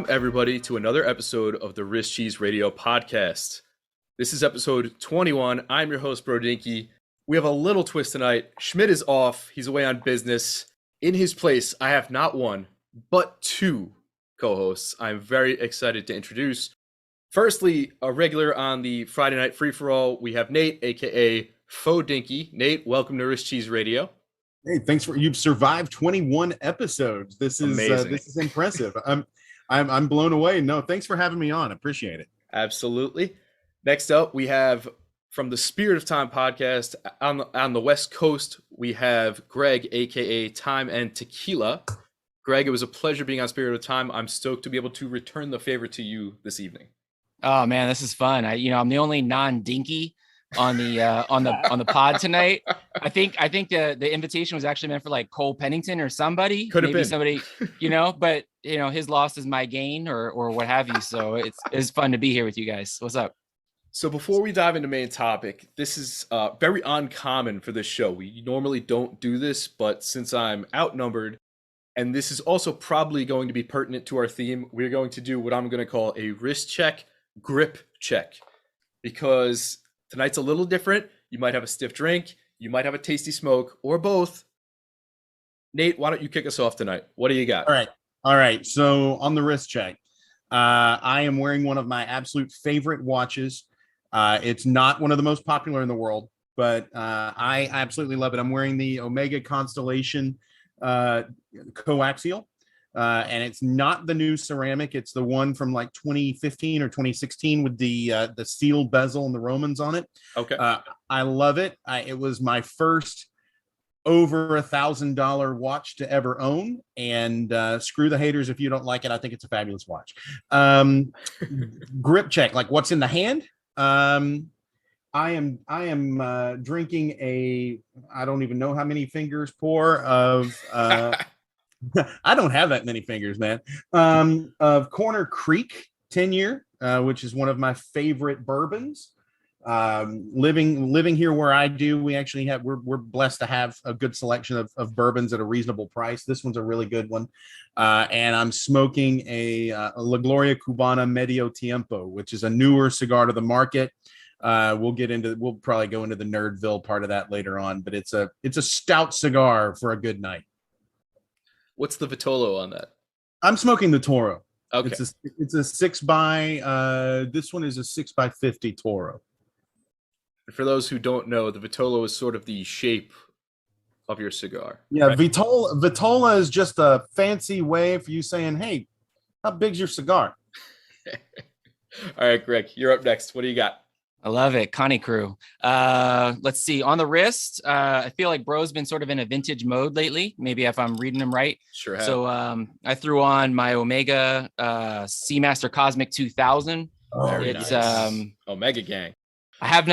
up, everybody, to another episode of the Wrist Cheese Radio podcast. This is episode 21. I'm your host, Bro Dinky. We have a little twist tonight. Schmidt is off. He's away on business. In his place, I have not one, but two co-hosts I'm very excited to introduce. Firstly, a regular on the Friday Night Free-For-All, we have Nate, a.k.a. Faux Dinky. Nate, welcome to Wrist Cheese Radio. Hey, you've survived 21 episodes. This is impressive. I'm blown away. No, thanks for having me on. Appreciate it. Absolutely. Next up, we have from the Spirit of Time podcast on the West Coast, we have Gregg, aka Time and Tequila. Gregg, it was a pleasure being on Spirit of Time. I'm stoked to be able to return the favor to you this evening. Oh man, this is fun. I'm the only non-dinky on the pod tonight. I think the invitation was actually meant for like Cole Pennington or somebody. Could have been somebody, but his loss is my gain or what have you. So it's fun to be here with you guys. What's up? So before we dive into main topic, this is very uncommon for this show. We normally don't do this, but since I'm outnumbered, and this is also probably going to be pertinent to our theme, we're going to do what I'm going to call a wrist check, grip check, because tonight's a little different. You might have a stiff drink, you might have a tasty smoke, or both. Nate, why don't you kick us off tonight? What do you got? All right. So on the wrist check, I am wearing one of my absolute favorite watches. It's not one of the most popular in the world, but I absolutely love it. I'm wearing the Omega Constellation coaxial. And it's not the new ceramic. It's the one from like 2015 or 2016 with the steel bezel and the Romans on it. Okay. I love it. It was my first over $1,000 watch to ever own. And screw the haters if you don't like it. I think it's a fabulous watch. Grip check, like what's in the hand. I am drinking I don't even know how many fingers pour of I don't have that many fingers, man. Of Corner Creek 10-year, which is one of my favorite bourbons. Living here where I do, we're blessed to have a good selection of bourbons at a reasonable price. This one's a really good one. And I'm smoking a La Gloria Cubana Medio Tiempo, which is a newer cigar to the market. We'll probably go into the Nerdville part of that later on, but it's a stout cigar for a good night. What's the Vitolo on that? I'm smoking the Toro. Okay. It's a 6x. This one is a 6x50 Toro. For those who don't know, the Vitolo is sort of the shape of your cigar. Yeah, right? Vitola is just a fancy way for you saying, "Hey, how big's your cigar?" All right, Gregg, you're up next. What do you got? I love it. Connie crew. Let's see. On the wrist, I feel like bro's been sort of in a vintage mode lately. Maybe if I'm reading them right. Sure have. So I threw on my Omega Seamaster Cosmic 2000. It's nice. Omega gang. I have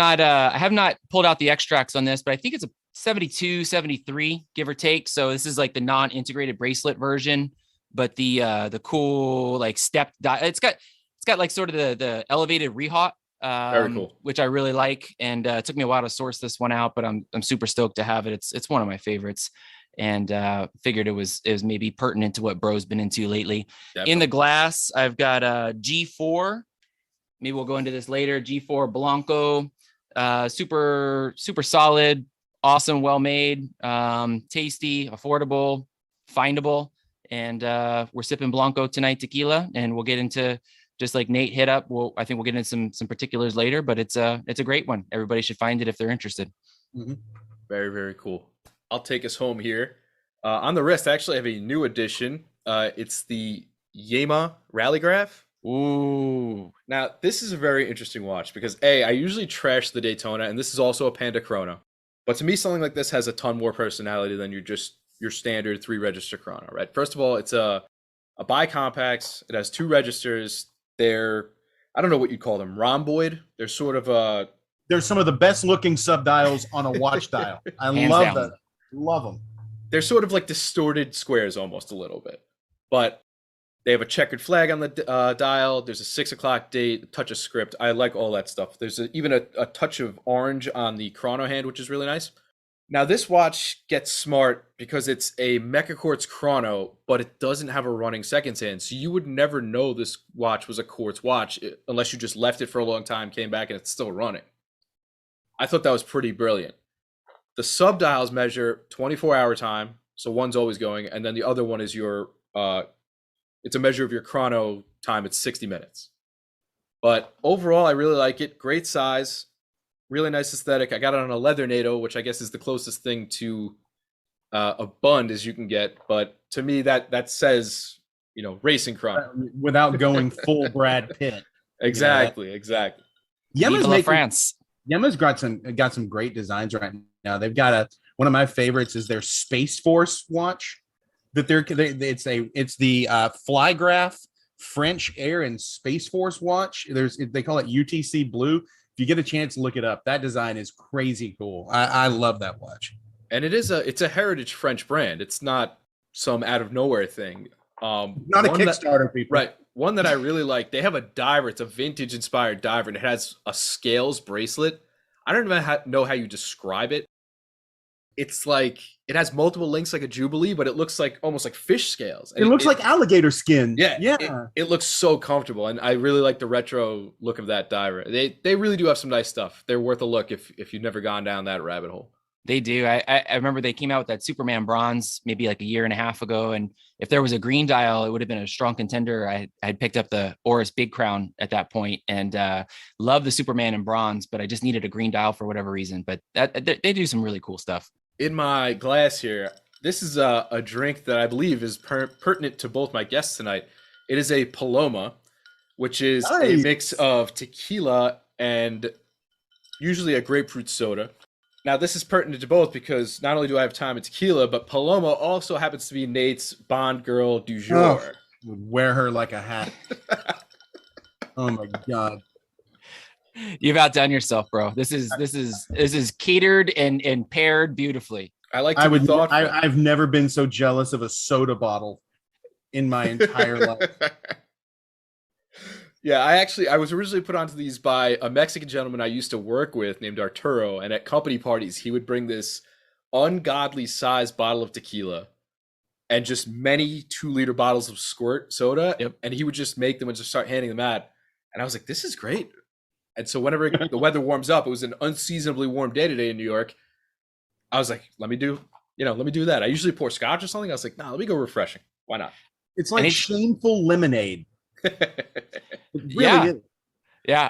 not pulled out the extracts on this, but I think it's a 72, 73, give or take. So this is like the non-integrated bracelet version, but the cool like stepped it's got like sort of the elevated rehot. Very cool. Which I really like, and it took me a while to source this one out, but I'm super stoked to have it. It's one of my favorites, and figured it was maybe pertinent to what bro's been into lately. Definitely. In the glass, I've got a G4. Maybe we'll go into this later. G4 Blanco, super solid, awesome, well made, tasty, affordable, findable, and we're sipping Blanco tonight, tequila, and we'll get into. Just like Nate hit up, I think we'll get into some particulars later, but it's a great one. Everybody should find it if they're interested. Mm-hmm. Very, very cool. I'll take us home here. On the wrist, I actually have a new addition. It's the Yema Rallygraph. Ooh. Now, this is a very interesting watch because I usually trash the Daytona, and this is also a Panda Chrono. But to me, something like this has a ton more personality than your standard 3-register chrono, right? First of all, it's a bi-compact. It has 2 registers. They're, I don't know what you'd call them, rhomboid. They're sort of they're some of the best looking subdials on a watch dial. I love that. Love them. They're sort of like distorted squares almost a little bit, but they have a checkered flag on the dial. There's a 6 o'clock date, a touch of script. I like all that stuff. There's even a touch of orange on the chrono hand, which is really nice. Now, this watch gets smart because it's a Mecha Quartz chrono, but it doesn't have a running seconds hand. So you would never know this watch was a quartz watch unless you just left it for a long time, came back, and it's still running. I thought that was pretty brilliant. The sub dials measure 24-hour time, so one's always going, and then the other one is your it's a measure of your chrono time. It's 60 minutes. But overall, I really like it. Great size, really nice aesthetic. I got it on a leather NATO, which I guess is the closest thing to a bund as you can get. But to me, that says, racing chrono. Without going full Brad Pitt. Exactly, exactly. Yama's got some great designs right now. They've got one of my favorites is their Space Force watch. It's the Flygraph French Air and Space Force watch. They call it UTC Blue. If you get a chance, look it up. That design is crazy cool. I love that watch. And it's a heritage French brand. It's not some out of nowhere thing. Not a Kickstarter, people. Right. One that I really like. They have a diver. It's a vintage inspired diver, and it has a scales bracelet. I don't even know how you describe it. It's like it has multiple links like a Jubilee, but it looks like almost like fish scales. And it looks like alligator skin. Yeah. It looks so comfortable, and I really like the retro look of that diver. They really do have some nice stuff. They're worth a look if you've never gone down that rabbit hole. They do. I remember they came out with that Superman bronze maybe like a year and a half ago, and if there was a green dial, it would have been a strong contender. I had picked up the Oris Big Crown at that point and loved the Superman in bronze, but I just needed a green dial for whatever reason. But they do some really cool stuff. In my glass here, this is a drink that I believe is pertinent to both my guests tonight. It is a Paloma, which is a mix of tequila and usually a grapefruit soda. Now, this is pertinent to both because not only do I have time and tequila, but Paloma also happens to be Nate's Bond girl du jour. Oh, would wear her like a hat. Oh my God. You've outdone yourself, bro. This is catered and paired beautifully. I like to be thoughtful. I've never been so jealous of a soda bottle in my entire life. Yeah, I was originally put onto these by a Mexican gentleman I used to work with named Arturo, and at company parties he would bring this ungodly sized bottle of tequila and just many 2-liter bottles of squirt soda, and he would just make them and just start handing them out. And I was like, this is great. And so whenever the weather warms up, it was an unseasonably warm day today in New York. I was like, let me do that. I usually pour scotch or something. I was like, nah, let me go refreshing. Why not? It's like shameful lemonade. Yeah.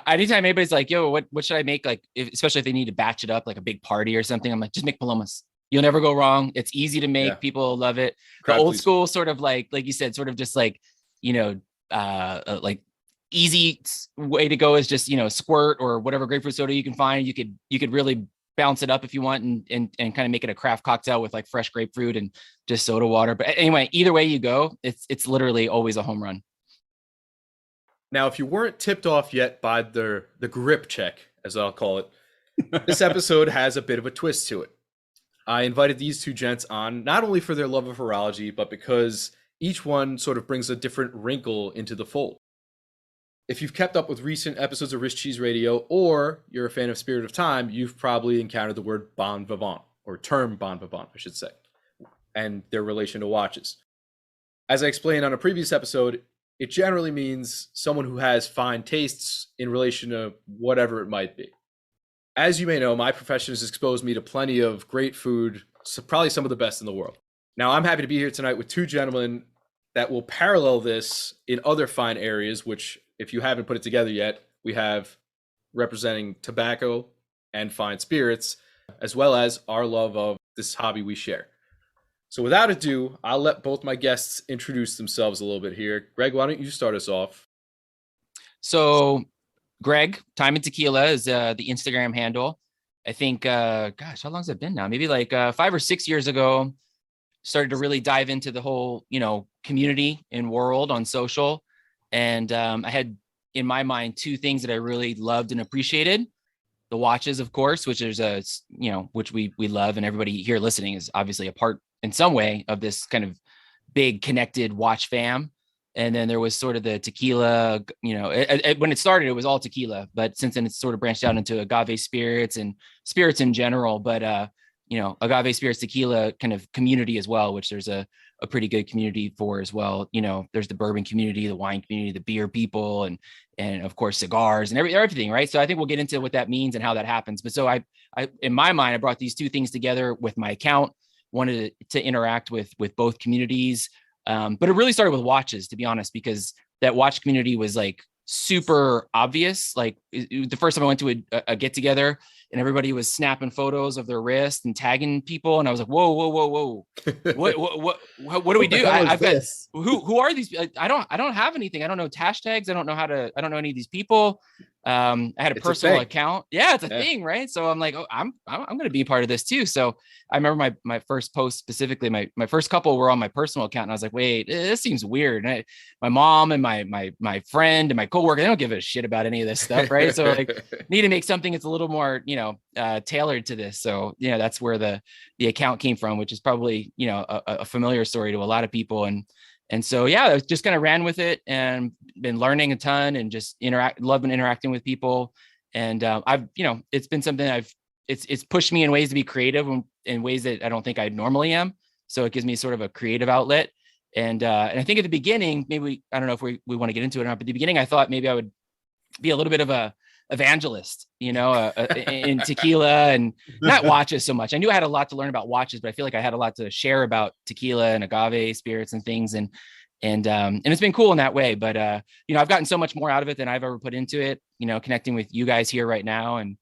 Anytime anybody's like, yo, what should I make? Like, especially if they need to batch it up like a big party or something, I'm like, just make Palomas. You'll never go wrong. It's easy to make. Yeah. People love it. The old school sort of like you said, sort of just like, like easy way to go is just, squirt or whatever grapefruit soda you can find. You could really bounce it up if you want and kind of make it a craft cocktail with like fresh grapefruit and just soda water. But anyway, either way you go, it's literally always a home run. Now, if you weren't tipped off yet by the grip check, as I'll call it, this episode has a bit of a twist to it. I invited these two gents on not only for their love of horology, but because each one sort of brings a different wrinkle into the fold. If you've kept up with recent episodes of Rich Cheese Radio, or you're a fan of Spirit of Time, you've probably encountered the word bon vivant, or term bon vivant, I should say, and their relation to watches. As I explained on a previous episode, it generally means someone who has fine tastes in relation to whatever it might be. As you may know, my profession has exposed me to plenty of great food, so probably some of the best in the world. Now, I'm happy to be here tonight with two gentlemen that will parallel this in other fine areas, which, if you haven't put it together yet, we have representing tobacco and fine spirits, as well as our love of this hobby we share. So without ado, I'll let both my guests introduce themselves a little bit here. Greg, why don't you start us off? So Gregg, Time and Tequila is the Instagram handle. I think, how long has it been now? Maybe like 5 or 6 years ago, started to really dive into the whole, community and world on social. And I had in my mind 2 things that I really loved and appreciated. The watches, of course, which is which we love, and everybody here listening is obviously a part in some way of this kind of big connected watch fam. And then there was sort of the tequila, when it started, it was all tequila, but since then it's sort of branched out into agave spirits and spirits in general. But agave spirits tequila kind of community as well, which there's a pretty good community for as well. There's the bourbon community, the wine community, the beer people, and of course cigars and everything, right? So I think we'll get into what that means and how that happens. But so I in my mind, I brought these two things together with my account, wanted to interact with both communities. But it really started with watches, to be honest, because that watch community was like super obvious. Like the first time I went to a get together and everybody was snapping photos of their wrist and tagging people. And I was like, whoa. What do we do? I've got, who are these? I don't have anything. I don't know hashtags. I don't know any of these people. I had a personal account. Yeah, it's a thing, right? So I'm like, I'm going to be a part of this too. So I remember my first post specifically, my first couple were on my personal account, and I was like, wait, this seems weird. And my mom and my friend and my coworker, they don't give a shit about any of this stuff, right? So like, need to make something that's a little more, tailored to this. So that's where the account came from, which is probably a familiar story to a lot of people. And so, I just kind of ran with it and been learning a ton and just loving interacting with people. And I've, it's been something it's pushed me in ways to be creative in ways that I don't think I normally am. So it gives me sort of a creative outlet. And I think at the beginning, maybe, I don't know if we want to get into it or not, but at the beginning, I thought maybe I would be a little bit of a evangelist, in tequila and not watches so much. I knew I had a lot to learn about watches, but I feel like I had a lot to share about tequila and agave spirits and things. And it's been cool in that way. But, I've gotten so much more out of it than I've ever put into it, connecting with you guys here right now and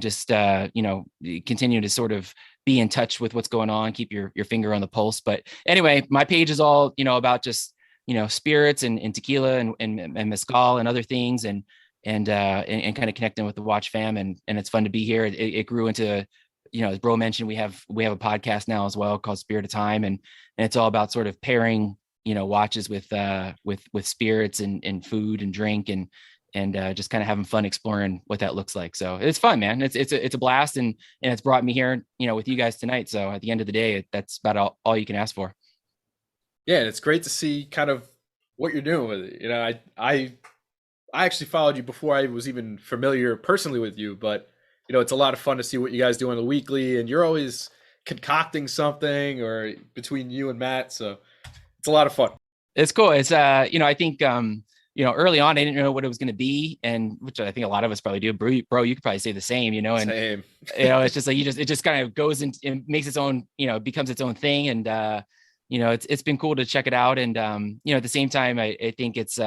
just, continue to sort of be in touch with what's going on, keep your finger on the pulse. But anyway, my page is all, about just, spirits and tequila and mezcal and other things. And kind of connecting with the watch fam. And it's fun to be here. It grew into, as Bro mentioned, we have a podcast now as well called Spirit of Time. And it's all about sort of pairing, watches with spirits and food and drink and just kind of having fun exploring what that looks like. So it's fun, man. It's a blast. And it's brought me here, with you guys tonight. So at the end of the day, that's about all you can ask for. Yeah. And it's great to see kind of what you're doing with it. I actually followed you before I was even familiar personally with you, but it's a lot of fun to see what you guys do on the weekly, and you're always concocting something or between you and Matt. So it's a lot of fun. It's cool. It's, I think, early on, I didn't know what it was going to be, and which I think a lot of us probably do. Bro, you could probably say the same, and same. It's just like, it just kind of goes and makes its own, becomes its own thing. And, it's been cool to check it out. And, at the same time, I think it's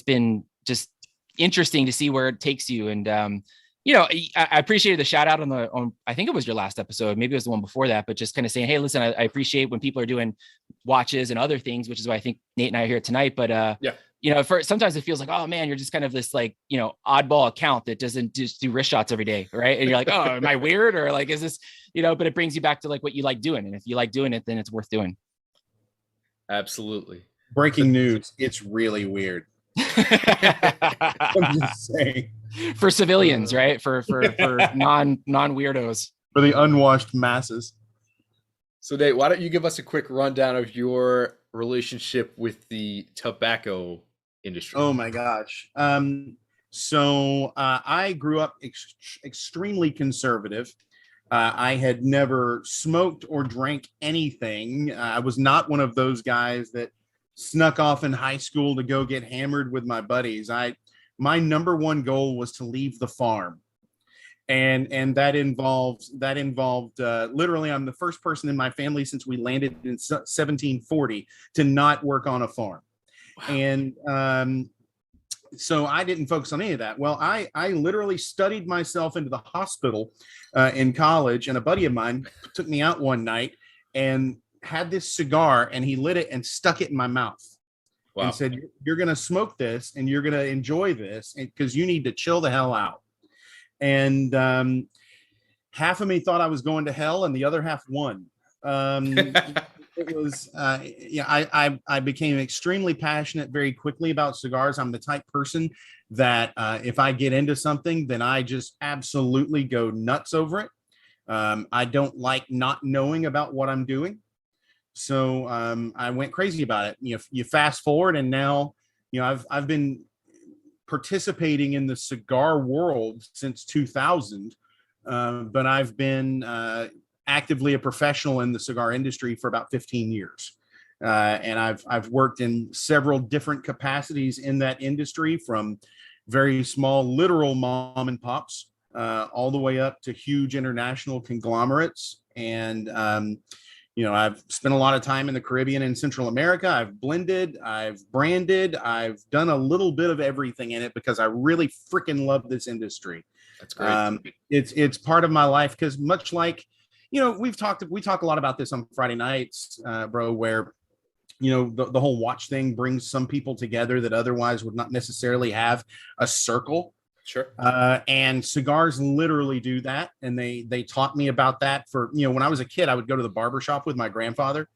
been just interesting to see where it takes you. And, I appreciated the shout out on, I think it was your last episode. Maybe it was the one before that, but just kind of saying, hey, listen, I appreciate when people are doing watches and other things, which is why I think Nate and I are here tonight. But, sometimes it feels like, oh man, you're just kind of this like, oddball account that doesn't just do wrist shots every day. Right. And you're like, oh, am I weird? Or like, is this, but it brings you back to like what you like doing. And if you like doing it, then it's worth doing. Absolutely. Breaking news. It's really weird. I'm just saying. For civilians, right? For non weirdos. For the unwashed masses. So Nate, why don't you give us a quick rundown of your relationship with the tobacco industry? Oh my gosh. So I grew up extremely conservative. I had never smoked or drank anything. I was not one of those guys that snuck off in high school to go get hammered with my buddies. My number one goal was to leave the farm. And that involved literally, I'm the first person in my family since we landed in 1740 to not work on a farm. Wow. And so I didn't focus on any of that. Well, I literally studied myself into the hospital in college, and a buddy of mine took me out one night and had this cigar, and he lit it and stuck it in my mouth. Wow. And said, you're going to smoke this and you're going to enjoy this because you need to chill the hell out. And half of me thought I was going to hell and the other half won. It was, I became extremely passionate very quickly about cigars. I'm the type person that if I get into something, then I just absolutely go nuts over it. I don't like not knowing about what I'm doing. So I went crazy about it. You fast forward, and now, I've been participating in the cigar world since 2000, but I've been actively a professional in the cigar industry for about 15 years. And I've worked in several different capacities in that industry, from very small literal mom and pops all the way up to huge international conglomerates. And I've spent a lot of time in the Caribbean and Central America. I've blended, I've branded, I've done a little bit of everything in it because I really freaking love this industry. That's great. It's part of my life, because much like, we talk a lot about this on Friday nights, bro, where the whole watch thing brings some people together that otherwise would not necessarily have a circle. Sure. And cigars literally do that. And they taught me about that for, when I was a kid, I would go to the barber shop with my grandfather,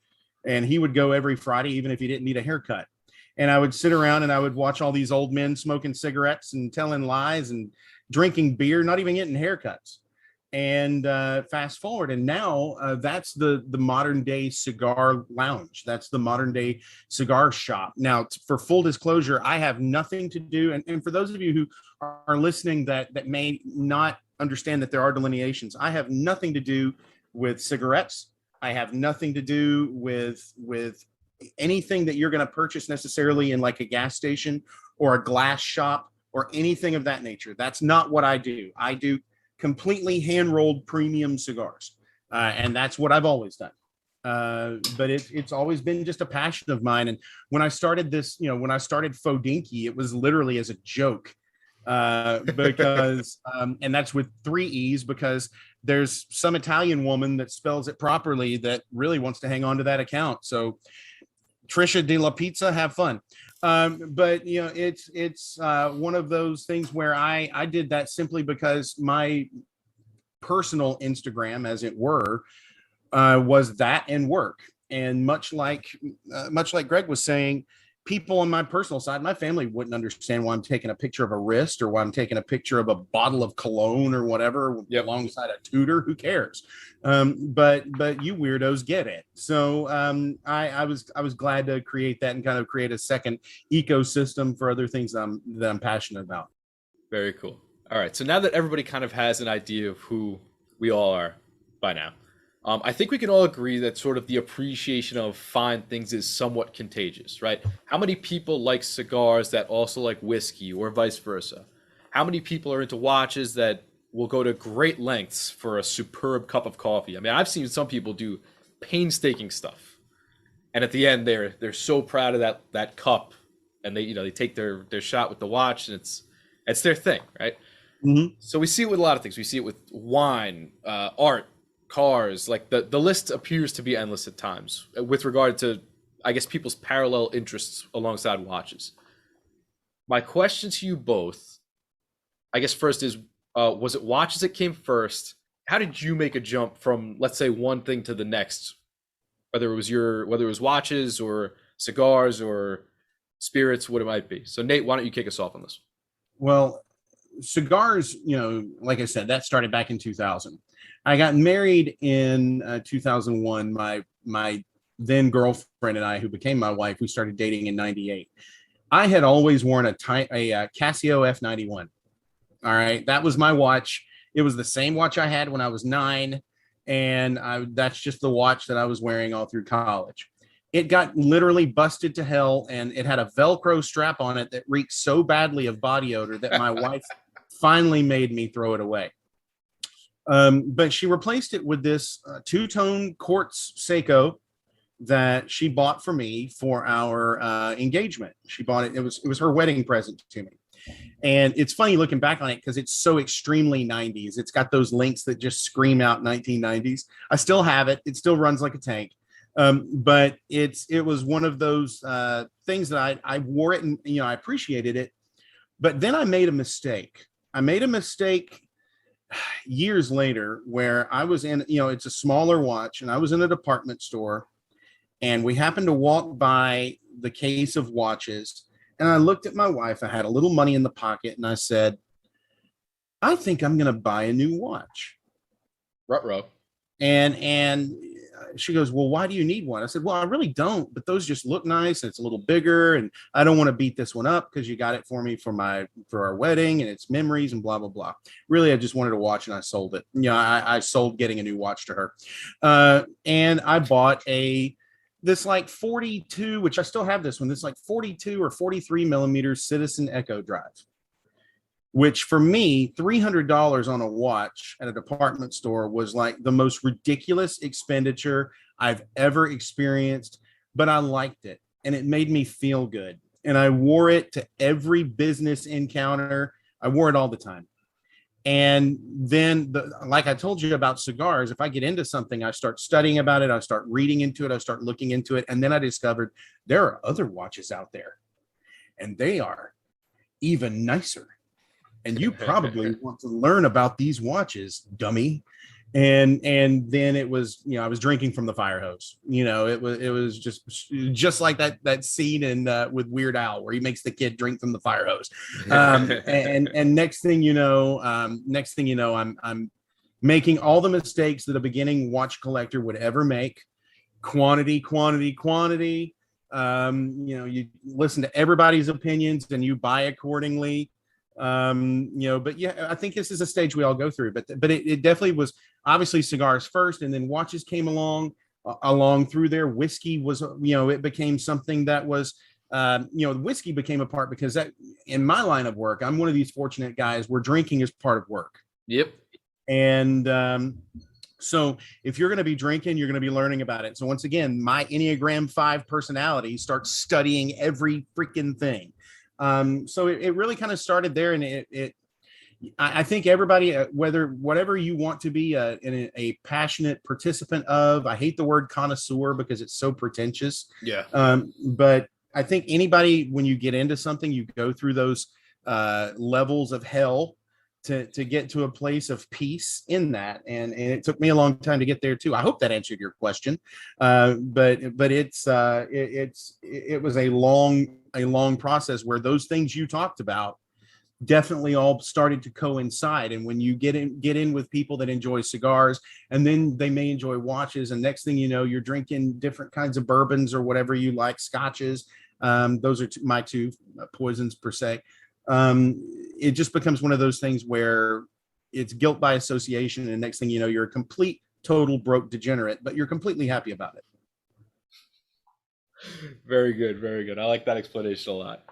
and he would go every Friday, even if he didn't need a haircut. And I would sit around and I would watch all these old men smoking cigarettes and telling lies and drinking beer, not even getting haircuts. And fast forward, and now that's the modern day cigar lounge. That's the modern day cigar shop. Now, for full disclosure, I have nothing to do. And for those of you who are listening that may not understand that there are delineations, I have nothing to do with cigarettes. I have nothing to do with anything that you're going to purchase necessarily in like a gas station or a glass shop or anything of that nature. That's not what I do. I do completely hand-rolled premium cigars. And that's what I've always done. But it's always been just a passion of mine. And when I started this, when I started Fodinky, it was literally as a joke. Because and that's with 3 E's, because there's some Italian woman that spells it properly that really wants to hang on to that account. So Trisha de la Pizza, have fun. But it's one of those things where I did that simply because my personal Instagram, as it were, was that and work. And much like Gregg was saying, people on my personal side, my family wouldn't understand why I'm taking a picture of a wrist or why I'm taking a picture of a bottle of cologne or whatever alongside a Tudor. Who cares? But you weirdos get it. So I was glad to create that and kind of create a second ecosystem for other things that I'm passionate about. Very cool. All right. So now that everybody kind of has an idea of who we all are by now, I think we can all agree that sort of the appreciation of fine things is somewhat contagious, right? How many people like cigars that also like whiskey, or vice versa? How many people are into watches that will go to great lengths for a superb cup of coffee? I mean, I've seen some people do painstaking stuff, and at the end they're so proud of that cup, and they take their shot with the watch, and it's their thing, right? Mm-hmm. So we see it with a lot of things. We see it with wine, art, cars. Like the list appears to be endless at times with regard to, I guess, people's parallel interests alongside watches. My question to you both, I guess, first is, was it watches that came first? How did you make a jump from, let's say, one thing to the next, whether it was watches or cigars or spirits, what it might be? So Nate, why don't you kick us off on this? Well, cigars, like I said, that started back in 2000. I got married in 2001. My then girlfriend and I, who became my wife, we started dating in 98. I had always worn a Casio F91. All right. That was my watch. It was the same watch I had when I was 9. And that's just the watch that I was wearing all through college. It got literally busted to hell, and it had a Velcro strap on it that reeked so badly of body odor that my wife finally made me throw it away. But she replaced it with this two-tone quartz Seiko that she bought for me for our engagement. She bought it. It was her wedding present to me. And it's funny looking back on it because it's so extremely 90s. It's got those links that just scream out 1990s. I still have it. It still runs like a tank. But it was one of those things that I wore it and I appreciated it. But then I made a mistake. Years later, where I was in, it's a smaller watch, and I was in a department store, and we happened to walk by the case of watches, and I looked at my wife. I had a little money in the pocket, and I said, I think I'm going to buy a new watch. Ruh-roh. And she goes, well, why do you need one? I said, well, I really don't, but those just look nice. And it's a little bigger, and I don't want to beat this one up because you got it for me for our wedding, and it's memories and blah, blah, blah. Really, I just wanted to watch, and I sold it. I sold getting a new watch to her. And I bought this like 42, which I still have this one. This like 42 or 43 millimeter Citizen Echo Drive, which for me, $300 on a watch at a department store was like the most ridiculous expenditure I've ever experienced, but I liked it and it made me feel good. And I wore it to every business encounter. I wore it all the time. And then, like I told you about cigars, if I get into something, I start studying about it. I start reading into it. I start looking into it. And then I discovered there are other watches out there, and they are even nicer. And you probably want to learn about these watches, dummy. And then it was, I was drinking from the fire hose. It was just like that scene in with Weird Al where he makes the kid drink from the fire hose. And next thing you know, I'm making all the mistakes that a beginning watch collector would ever make. Quantity. You listen to everybody's opinions and you buy accordingly. But yeah, I think this is a stage we all go through, but it definitely was obviously cigars first, and then watches came along through there. Whiskey was, it became something that was, whiskey became a part because that in my line of work, I'm one of these fortunate guys where drinking is part of work. Yep. And, so if you're going to be drinking, you're going to be learning about it. So once again, my Enneagram 5 personality starts studying every freaking thing. So it really kind of started there, and I think everybody, whatever you want to be a passionate participant of, I hate the word connoisseur because it's so pretentious. Yeah. But I think anybody, when you get into something, you go through those levels of hell to get to a place of peace in that. And it took me a long time to get there too. I hope that answered your question. But it was a long process where those things you talked about definitely all started to coincide. And when you get in with people that enjoy cigars, and then they may enjoy watches, and next thing you know, you're drinking different kinds of bourbons or whatever you like, scotches. Those are my two poisons per se. It just becomes one of those things where it's guilt by association, and next thing you know, you're a complete, total broke degenerate, but you're completely happy about it. Very good, very good. I like that explanation a lot.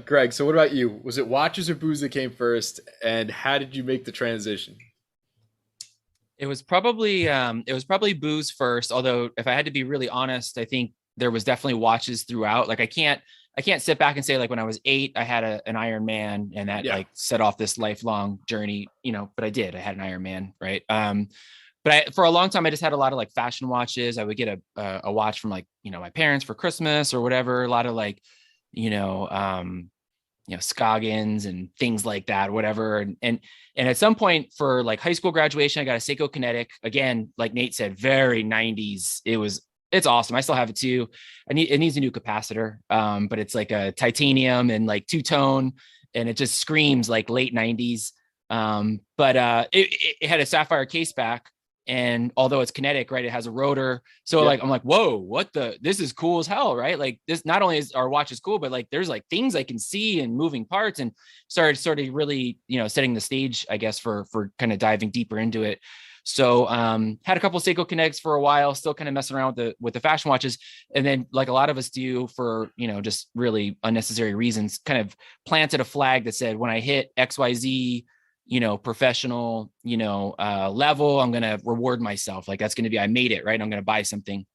Greg, so what about you? Was it watches or booze that came first, and how did you make the transition? It was probably booze first. Although, if I had to be really honest, I think there was definitely watches throughout. Like I can't sit back and say like when I was 8, I had an Iron Man, and that like set off this lifelong journey, but I did. I had an Iron Man, right? But for a long time, I just had a lot of like fashion watches. I would get a watch from like, my parents for Christmas or whatever. A lot of like, Scoggins and things like that, whatever. And at some point for like high school graduation, I got a Seiko Kinetic. Again, like Nate said, very 90s. It's awesome. I still have it too. It needs a new capacitor, but it's like a titanium and like 2-tone, and it just screams like late 90s. But it had a sapphire case back, and although it's kinetic, right, it has a rotor. So like I'm like, whoa, this is cool as hell, right? Like this, not only is our watch is cool, but like there's like things I can see and moving parts, and started sort of really setting the stage, I guess, for kind of diving deeper into it. So had a couple of Seiko Kinetics for a while, still kind of messing around with the fashion watches. And then like a lot of us do for, just really unnecessary reasons, kind of planted a flag that said, when I hit XYZ, professional, level, I'm going to reward myself. Like that's going to be, I made it, right? I'm going to buy something.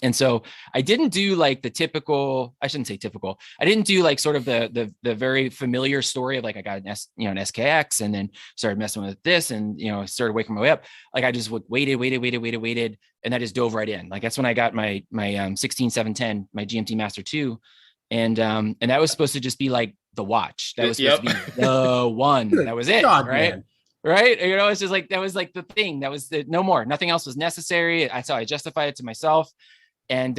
And so I didn't do like the typical, I shouldn't say typical. I didn't do like sort of the very familiar story of like, I got an SKX and then started messing with this and, started waking my way up. Like I just waited. And I just dove right in. Like, that's when I got my 16710, my GMT Master 2. And that was supposed to just be like the watch. That was supposed to be the one. That was it. God, right. Man. Right. It's just like, that was like the thing. That was no more. Nothing else was necessary. I justified it to myself. And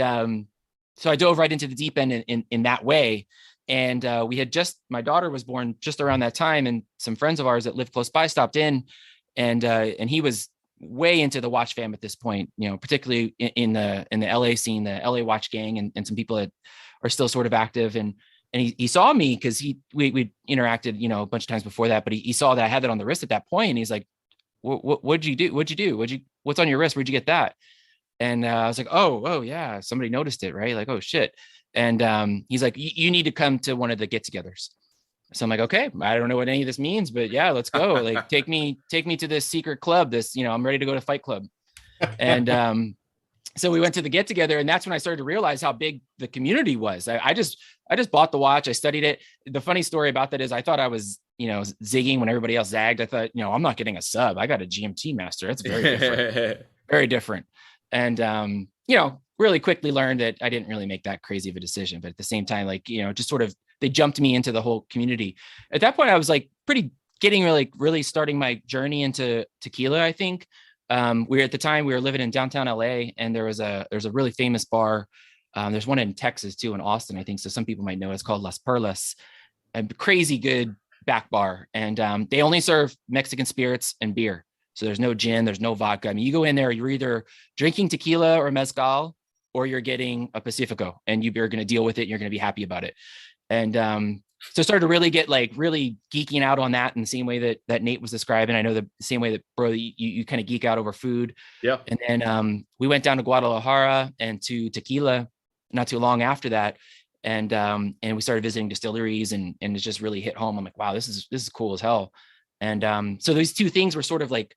so I dove right into the deep end in that way. And we had my daughter was born just around that time. And some friends of ours that lived close by stopped in. And he was way into the watch fam at this point, particularly in the LA scene, the LA watch gang, and some people that are still sort of active. And he saw me because we interacted, a bunch of times before that, but he saw that I had that on the wrist at that point. And he's like, what'd you do? What's on your wrist? Where'd you get that? And I was like, oh yeah, somebody noticed it, right? Like, oh shit. And he's like, you need to come to one of the get-togethers. So I'm like, okay, I don't know what any of this means, but yeah, let's go. Like, take me to this secret club. I'm ready to go to Fight Club. And so we went to the get together, and that's when I started to realize how big the community was. I just bought the watch. I studied it. The funny story about that is I thought I was, zigging when everybody else zagged. I thought, I'm not getting a sub. I got a GMT master. That's very different, very different. And, really quickly learned that I didn't really make that crazy of a decision. But at the same time, like, just sort of, they jumped me into the whole community. At that point, I was like getting really starting my journey into tequila, I think. At the time we were living in downtown LA, and there's a really famous bar. There's one in Texas too, in Austin, I think. So some people might know it's called Las Perlas, a crazy good back bar. And they only serve Mexican spirits and beer. So there's no gin, there's no vodka. I mean, you go in there, you're either drinking tequila or mezcal, or you're getting a Pacifico, and you're going to deal with it. And you're going to be happy about it. And so I started to really get really geeking out on that in the same way that Nate was describing. I know the same way that, bro, you kind of geek out over food. Yeah. And then we went down to Guadalajara and to tequila not too long after that. And we started visiting distilleries, and it just really hit home. I'm like, wow, this is cool as hell. And so these two things were sort of like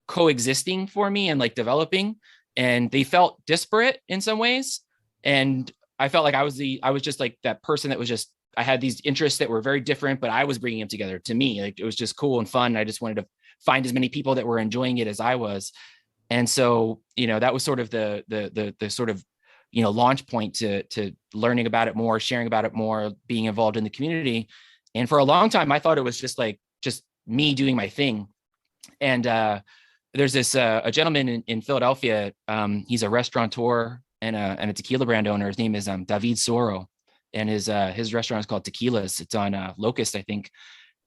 coexisting for me and like developing, and they felt disparate in some ways. And I felt like I was just like that person that was just, I had these interests that were very different, but I was bringing them together. To me, like, it was just cool and fun. I just wanted to find as many people that were enjoying it as I was. And so, that was sort of the sort of, launch point to learning about it more, sharing about it more, being involved in the community. And for a long time, I thought it was just me doing my thing. And there's this a gentleman in Philadelphia. He's a restaurateur and a tequila brand owner. His name is David Soro, and his restaurant is called Tequilas. It's on Locust, I think,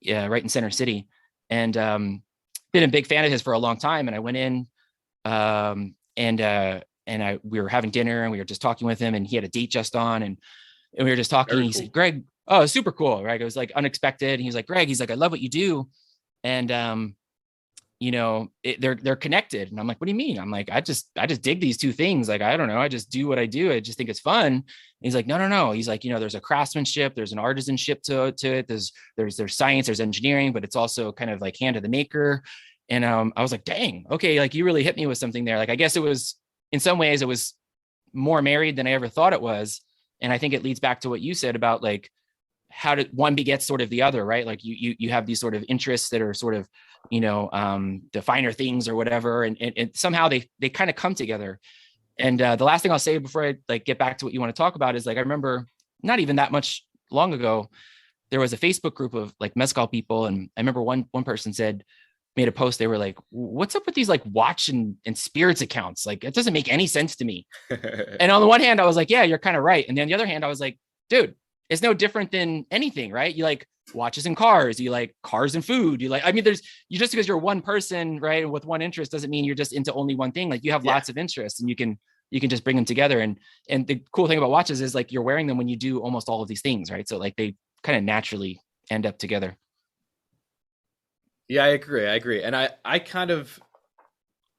right in Center City. And been a big fan of his for a long time. And I went in, we were having dinner, and we were just talking with him, and he had a date just on, and we were just talking. He said, Greg, oh, super cool, right? It was like unexpected. And he was like, Greg, he's like, I love what you do. And they're connected. And I'm like, what do you mean? I'm like, I just dig these two things. Like, I don't know. I just do what I do. I just think it's fun. And he's like, no. He's like, there's a craftsmanship, there's an artisanship to it. There's science, there's engineering, but it's also kind of like hand of the maker. And I was like, dang, okay. Like, you really hit me with something there. Like, I guess it was, in some ways, it was more married than I ever thought it was. And I think it leads back to what you said about like, how did one beget sort of the other, right? Like you have these sort of interests that are sort of, the finer things or whatever. And somehow they kind of come together. And the last thing I'll say before I like get back to what you want to talk about is, like, I remember not even that much long ago, there was a Facebook group of like mezcal people. And I remember one person made a post. They were like, what's up with these like watch and spirits accounts? Like, it doesn't make any sense to me. And on the one hand, I was like, yeah, you're kind of right. And then on the other hand, I was like, dude, it's no different than anything, right? You like watches and cars, you like cars and food. You like, I mean, just because you're one person, right, with one interest doesn't mean you're just into only one thing. Like, you have lots of interests, and you can just bring them together. And the cool thing about watches is like, you're wearing them when you do almost all of these things, right? So like, they kind of naturally end up together. Yeah, I agree. And I kind of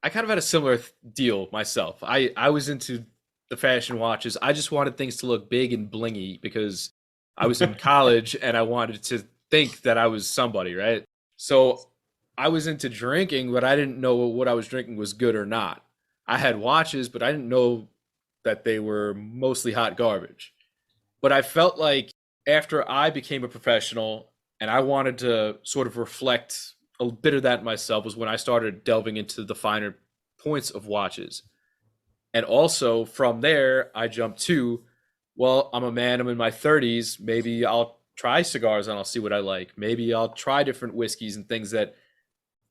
had a similar deal myself. I was into the fashion watches. I just wanted things to look big and blingy because I was in college and I wanted to think that I was somebody, right? So I was into drinking, but I didn't know what I was drinking was good or not. I had watches, but I didn't know that they were mostly hot garbage. But I felt like after I became a professional and I wanted to sort of reflect a bit of that myself was when I started delving into the finer points of watches. And also from there, I jumped to, well, I'm a man, I'm in my 30s. Maybe I'll try cigars and I'll see what I like. Maybe I'll try different whiskeys and things that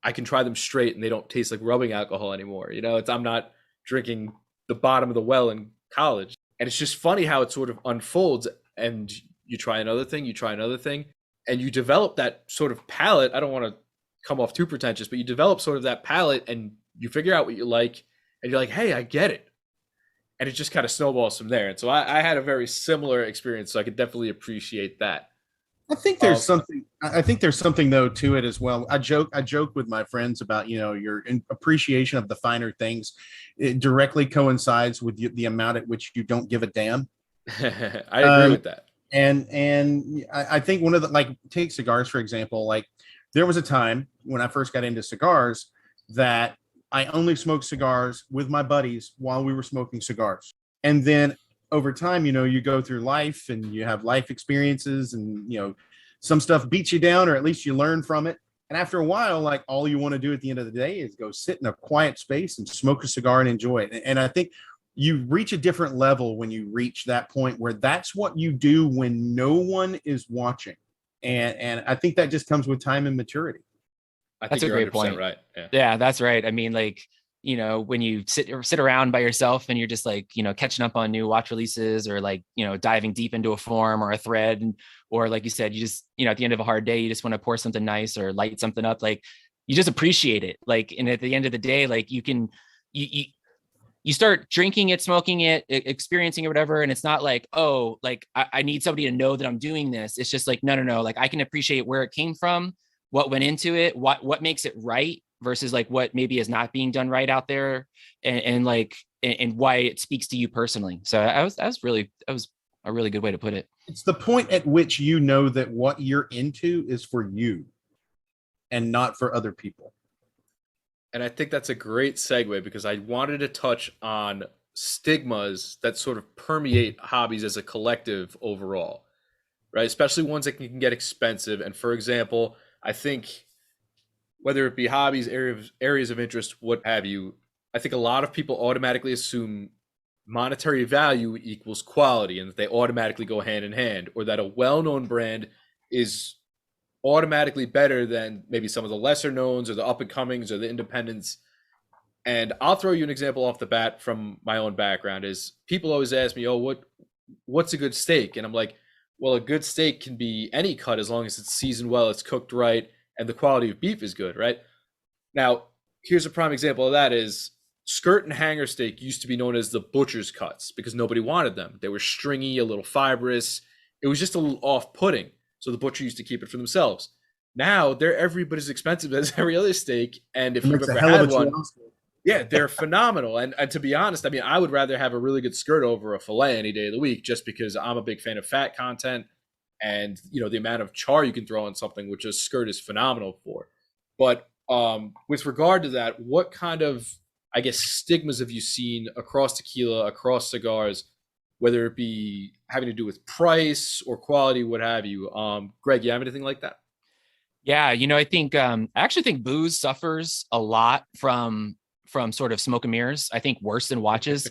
I can try them straight and they don't taste like rubbing alcohol anymore. I'm not drinking the bottom of the well in college. And it's just funny how it sort of unfolds, and you try another thing, and you develop that sort of palate. I don't want to come off too pretentious, but you develop sort of that palate, and you figure out what you like, and you're like, hey, I get it. And it just kind of snowballs from there. And so I had a very similar experience, so I could definitely appreciate that. I think there's something. I think there's something though to it as well. I joke with my friends about your appreciation of the finer things. It directly coincides with the amount at which you don't give a damn. I agree with that. And I think one of the, like, take cigars for example. Like, there was a time when I first got into cigars that I only smoked cigars with my buddies while we were smoking cigars, and then over time, you go through life and you have life experiences, and some stuff beats you down, or at least you learn from it. And after a while, like, all you want to do at the end of the day is go sit in a quiet space and smoke a cigar and enjoy it. And I think you reach a different level when you reach that point where that's what you do when no one is watching. And I think that just comes with time and maturity. I think that's a great point. Right. Yeah, that's right. I mean, like, when you sit around by yourself and you're just like, catching up on new watch releases, or like, diving deep into a form or a thread, or like you said, you just, at the end of a hard day, you just want to pour something nice or light something up. Like, you just appreciate it. Like, and at the end of the day, like, you start drinking it, smoking it, experiencing it, whatever. And it's not like, oh, like I need somebody to know that I'm doing this. It's just like, no. Like, I can appreciate where it came from, what went into it, what makes it right versus like what maybe is not being done right out there, and why it speaks to you personally. So that was a really good way to put it. It's the point at which you know that what you're into is for you and not for other people. And I think that's a great segue, because I wanted to touch on stigmas that sort of permeate hobbies as a collective overall, right? Especially ones that can get expensive. And for example, I think whether it be hobbies, areas of interest, what have you, I think a lot of people automatically assume monetary value equals quality, and that they automatically go hand in hand, or that a well-known brand is automatically better than maybe some of the lesser knowns or the up and comings or the independents. And I'll throw you an example off the bat from my own background. Is people always ask me, oh, what's a good steak? And I'm like, well, a good steak can be any cut as long as it's seasoned well, it's cooked right, and the quality of beef is good, right? Now, here's a prime example of that is skirt and hanger steak used to be known as the butcher's cuts because nobody wanted them. They were stringy, a little fibrous. It was just a little off-putting. So the butcher used to keep it for themselves. Now they're every bit as expensive as every other steak. And if you've ever had one, yeah, they're phenomenal. And to be honest, I mean, I would rather have a really good skirt over a filet any day of the week, just because I'm a big fan of fat content and, the amount of char you can throw on something, which a skirt is phenomenal for. But with regard to that, what kind of, I guess, stigmas have you seen across tequila, across cigars, whether it be having to do with price or quality, what have you? Greg, you have anything like that? Yeah, I think I actually think booze suffers a lot from sort of smoke and mirrors. I think worse than watches.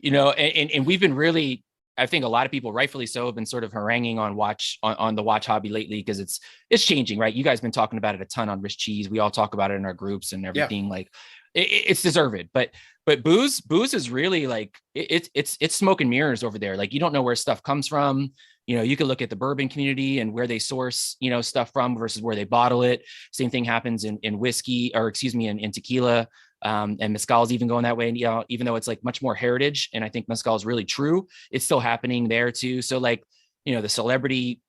And we've been really, I think a lot of people, rightfully so, have been sort of haranguing on the watch hobby lately, because it's changing, right? You guys have been talking about it a ton on Rich Cheese. We all talk about it in our groups and everything. Yeah. Like it's deserved, but booze is really like it's smoke and mirrors over there. Like, you don't know where stuff comes from. You can look at the bourbon community and where they source, stuff from versus where they bottle it. Same thing happens in whiskey, or excuse me, in tequila. And mezcal is even going that way. And, even though it's like much more heritage, and I think mezcal is really true, it's still happening there too. So like, the celebrity,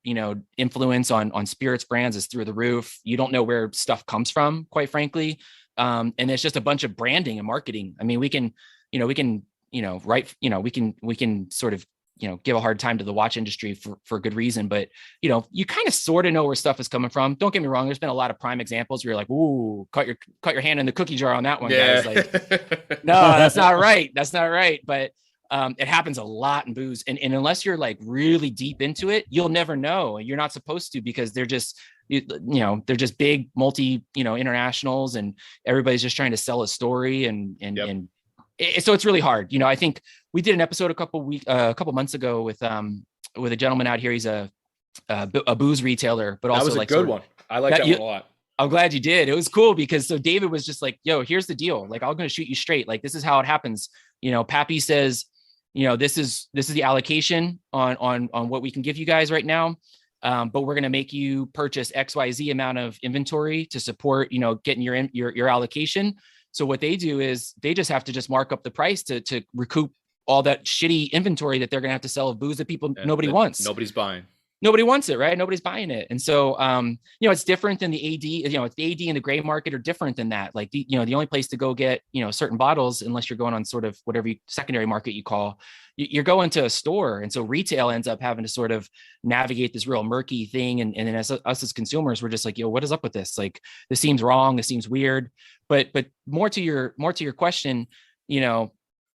influence on spirits brands is through the roof. You don't know where stuff comes from, quite frankly. And it's just a bunch of branding and marketing. I mean, we can sort of, give a hard time to the watch industry for good reason, but you kind of sort of know where stuff is coming from. Don't get me wrong. There's been a lot of prime examples where you're like, ooh, cut your hand in the cookie jar on that one, guys. Like, no, that's not right. That's not right. But it happens a lot in booze. And unless you're like really deep into it, you'll never know. You're not supposed to, because they're just, they're just big multi, internationals, and everybody's just trying to sell a story. So it's really hard. I think we did an episode a couple months ago with a gentleman out here. He's a booze retailer, but also, that was a good one. I like that one a lot. I'm glad you did. It was cool because so David was just like, yo, here's the deal. Like, I'm going to shoot you straight. Like, this is how it happens. Pappy says, this is the allocation on what we can give you guys right now. But we're going to make you purchase XYZ amount of inventory to support, getting your allocation. So what they do is they just have to just mark up the price to recoup all that shitty inventory that they're going to have to sell of booze that nobody wants. Nobody's buying. Nobody wants it, right? Nobody's buying it. And so, it's different than the AD, it's the AD and the gray market are different than that. Like the only place to go get, certain bottles, unless you're going on sort of whatever secondary market you call, you're going to a store. And so retail ends up having to sort of navigate this real murky thing. And then us as consumers, we're just like, what is up with this? Like, this seems wrong. This seems weird. But more to your question, the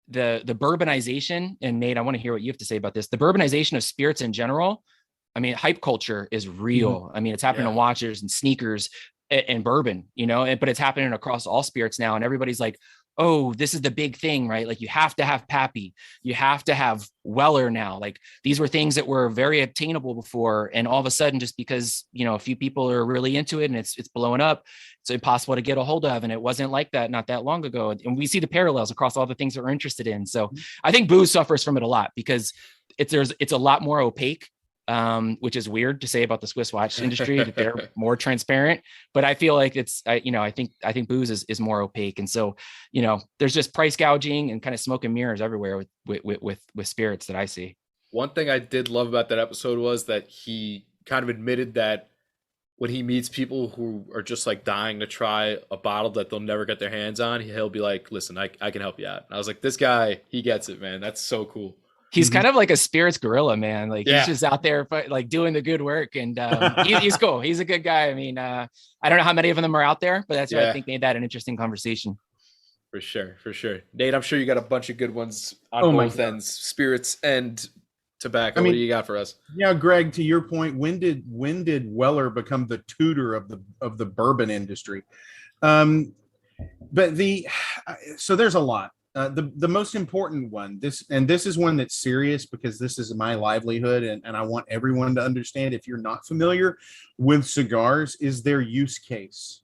bourbonization, and Nate, I want to hear what you have to say about this. The bourbonization of spirits in general, I mean, hype culture is real. I mean, it's happening in watches and sneakers and bourbon, but it's happening across all spirits now. And everybody's like, oh, this is the big thing, right? Like, you have to have Pappy, you have to have Weller now. Like, these were things that were very obtainable before. And all of a sudden, just because, a few people are really into it and it's blowing up, it's impossible to get a hold of. And it wasn't like that not that long ago. And we see the parallels across all the things that we're interested in. So I think booze suffers from it a lot because it's a lot more opaque. Which is weird to say about the Swiss watch industry, that they're more transparent, but I feel like I think booze is more opaque. And so, there's just price gouging and kind of smoke and mirrors everywhere with spirits that I see. One thing I did love about that episode was that he kind of admitted that when he meets people who are just like dying to try a bottle that they'll never get their hands on, he'll be like, listen, I can help you out. And I was like, this guy, he gets it, man. That's so cool. He's kind of like a spirits gorilla, man. Like, he's just out there, like, doing the good work. And he's cool. He's a good guy. I mean, I don't know how many of them are out there, but that's what I think made that an interesting conversation. For sure. Nate, I'm sure you got a bunch of good ones on both ends, spirits and tobacco. I mean, what do you got for us? Yeah, Greg, to your point, when did Weller become the tutor of the bourbon industry? So there's a lot. The most important one, this is one that's serious because this is my livelihood, and I want everyone to understand, if you're not familiar with cigars, is their use case.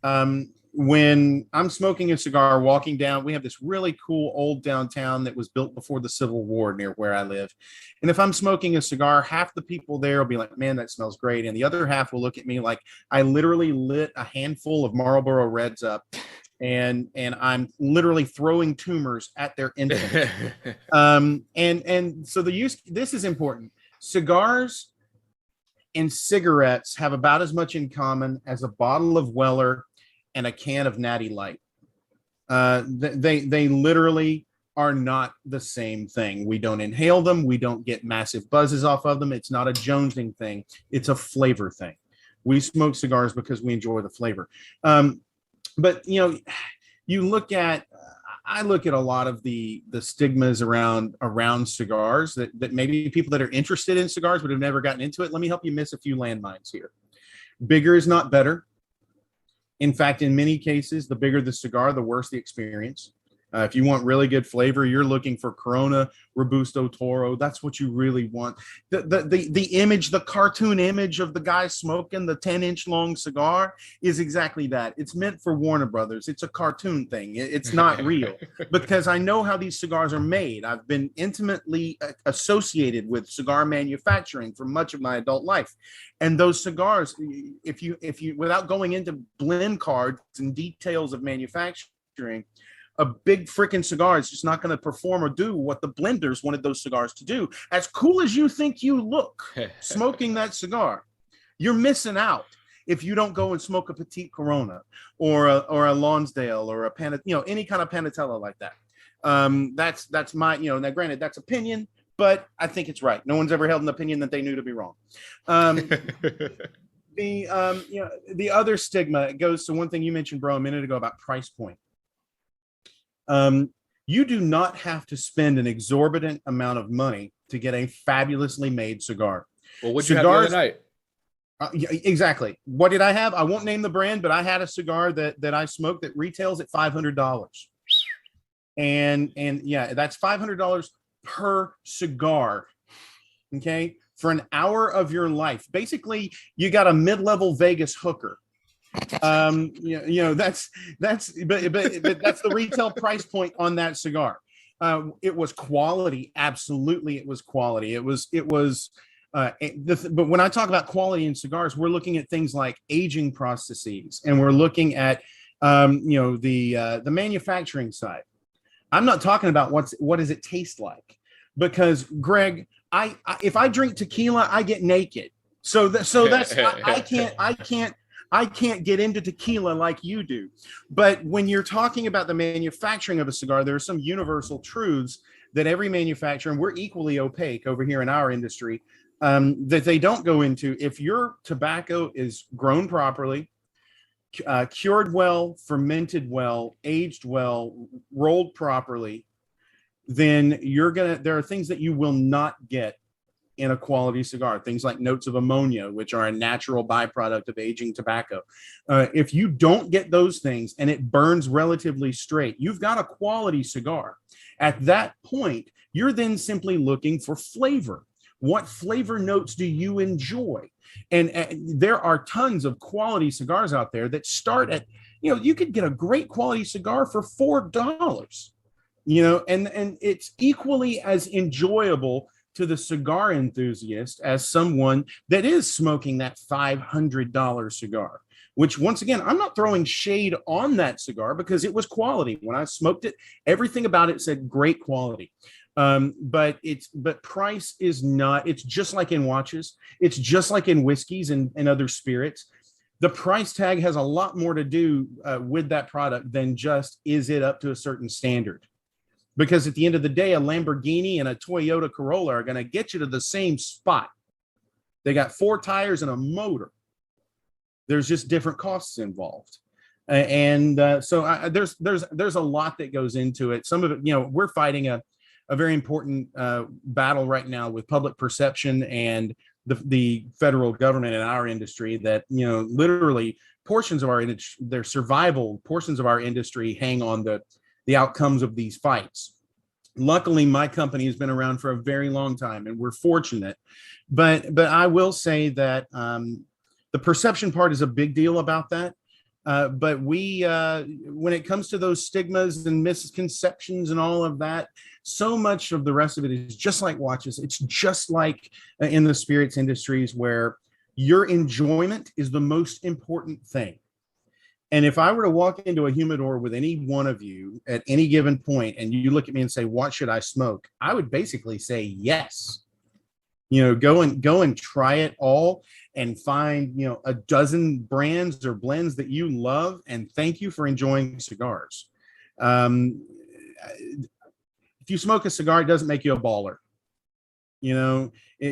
When I'm smoking a cigar, walking down, we have this really cool old downtown that was built before the Civil War near where I live. And if I'm smoking a cigar, half the people there will be like, man, that smells great. And the other half will look at me like I literally lit a handful of Marlboro Reds up. And I'm literally throwing tumors at their infant. And so this is important. Cigars and cigarettes have about as much in common as a bottle of Weller and a can of Natty Light. They literally are not the same thing. We don't inhale them. We don't get massive buzzes off of them. It's not a jonesing thing. It's a flavor thing. We smoke cigars because we enjoy the flavor. But I look at a lot of the stigmas around cigars that maybe people that are interested in cigars but have never gotten into it. Let me help you miss a few landmines here. Bigger is not better. In fact, in many cases, the bigger the cigar, the worse the experience. If you want really good flavor, you're looking for Corona, Robusto, Toro. That's what you really want. The image, the cartoon image of the guy smoking the 10-inch long cigar is exactly that. It's meant for Warner Brothers. It's a cartoon thing. It's not real, because I know how these cigars are made. I've been intimately associated with cigar manufacturing for much of my adult life. And those cigars, if you without going into blend cards and details of manufacturing, a big freaking cigar is just not going to perform or do what the blenders wanted those cigars to do. As cool as you think you look smoking that cigar, you're missing out if you don't go and smoke a Petite Corona or a Lonsdale or a any kind of Panatella like that. That's my, now granted, that's opinion, but I think it's right. No one's ever held an opinion that they knew to be wrong. The other stigma goes to one thing you mentioned, bro, a minute ago about price point. You do not have to spend an exorbitant amount of money to get a fabulously made cigar. Well, what'd you have the other night? Yeah, exactly. What did I have? I won't name the brand, but I had a cigar that I smoked that retails at $500. And yeah, that's $500 per cigar. Okay. For an hour of your life. Basically, you got a mid-level Vegas hooker. That's that's the retail price point on that cigar. It was quality. Absolutely, it was quality. But when I talk about quality in cigars, we're looking at things like aging processes, and we're looking at The manufacturing side. I'm not talking about what does it taste like, because Greg, I if I drink tequila, I get naked. I can't get into tequila like you do. But when you're talking about the manufacturing of a cigar, there are some universal truths that every manufacturer, and we're equally opaque over here in our industry, that they don't go into. If your tobacco is grown properly, cured well, fermented well, aged well, rolled properly, then there are things that you will not get in a quality cigar, things like notes of ammonia, which are a natural byproduct of aging tobacco. If you don't get those things and it burns relatively straight, you've got a quality cigar. At that point, you're then simply looking for flavor. What flavor notes do you enjoy? And there are tons of quality cigars out there that start at, you could get a great quality cigar for $4, and it's equally as enjoyable to the cigar enthusiast as someone that is smoking that $500 cigar, which, once again, I'm not throwing shade on that cigar because it was quality. When I smoked it, everything about it said great quality. But price is not. It's just like in watches. It's just like in whiskeys and other spirits. The price tag has a lot more to do with that product than just, is it up to a certain standard? Because at the end of the day, a Lamborghini and a Toyota Corolla are going to get you to the same spot. They got 4 tires and a motor. There's just different costs involved. So there's a lot that goes into it. Some of it, we're fighting a very important battle right now with public perception and the federal government in our industry, that, literally portions of their survival, portions of our industry hang on the outcomes of these fights. Luckily, my company has been around for a very long time, and we're fortunate. But I will say that the perception part is a big deal about that. But when it comes to those stigmas and misconceptions and all of that, so much of the rest of it is just like watches. It's just like in the spirits industries, where your enjoyment is the most important thing. And if I were to walk into a humidor with any one of you at any given point, and you look at me and say, "What should I smoke?" I would basically say yes. Go and try it all and find, a dozen brands or blends that you love, and thank you for enjoying cigars. If you smoke a cigar, it doesn't make you a baller.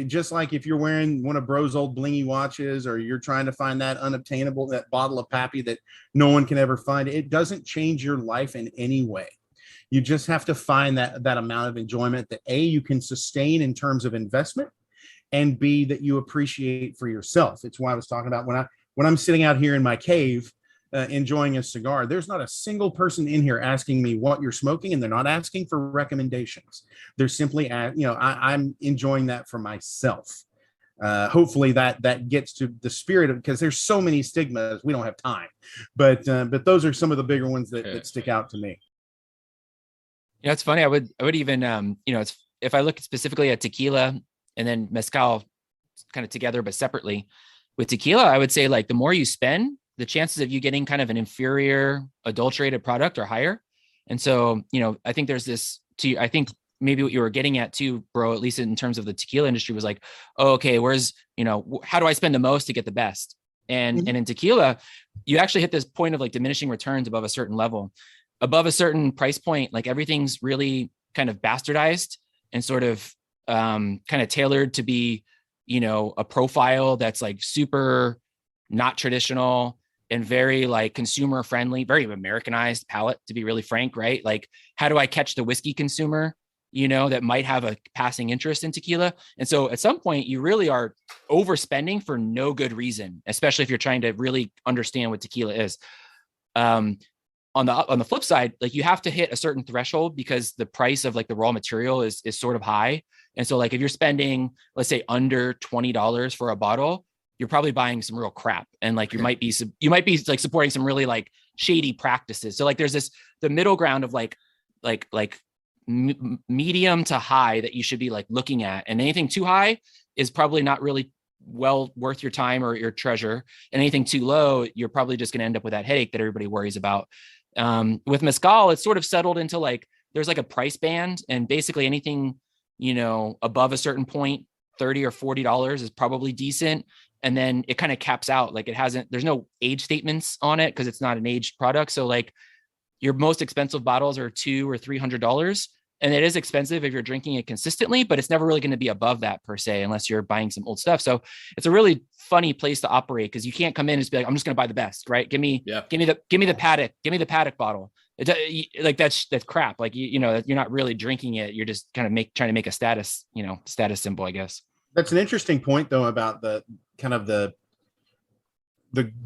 Just like if you're wearing one of Bro's old blingy watches, or you're trying to find that bottle of Pappy that no one can ever find, it doesn't change your life in any way. You just have to find that amount of enjoyment that A, you can sustain in terms of investment, and B, that you appreciate for yourself. It's why I was talking about when I'm sitting out here in my cave enjoying a cigar, there's not a single person in here asking me what you're smoking, and they're not asking for recommendations. They're simply, I'm enjoying that for myself. Hopefully that gets to the spirit of, because there's so many stigmas, we don't have time. But those are some of the bigger ones that stick out to me. It's funny. I would even, if I look specifically at tequila and then mezcal kind of together, but separately, with tequila, I would say, like, the more you spend, the chances of you getting kind of an inferior adulterated product are higher. And so, I think there's this I think maybe what you were getting at too, bro, at least in terms of the tequila industry, was like, oh, okay, how do I spend the most to get the best? And in tequila, you actually hit this point of like diminishing returns above a certain level. Above a certain price point, like, everything's really kind of bastardized and sort of kind of tailored to be, a profile that's like super not traditional and very like consumer friendly, very Americanized palate, to be really frank, right? Like, how do I catch the whiskey consumer, that might have a passing interest in tequila? And so at some point you really are overspending for no good reason, especially if you're trying to really understand what tequila is. On the flip side, like, you have to hit a certain threshold because the price of like the raw material is sort of high. And so, like, if you're spending, let's say, under $20 for a bottle, you're probably buying some real crap. And like, you might be like supporting some really like shady practices. So like, there's the middle ground of like medium to high that you should be like looking at, and anything too high is probably not really well worth your time or your treasure. And anything too low, you're probably just going to end up with that headache that everybody worries about. With mezcal, it's sort of settled into like, there's like a price band, and basically anything, above a certain point, $30 or $40 is probably decent. And then it kind of caps out. Like there's no age statements on it because it's not an aged product. So like your most expensive bottles are $200 or $300. And it is expensive if you're drinking it consistently, but it's never really going to be above that per se, unless you're buying some old stuff. So it's a really funny place to operate because you can't come in and just be like, I'm just going to buy the best, right? Give me the paddock bottle. Like that's crap. Like, you're not really drinking it. You're just kind of trying to make a status symbol, I guess. That's an interesting point though, about the kind of the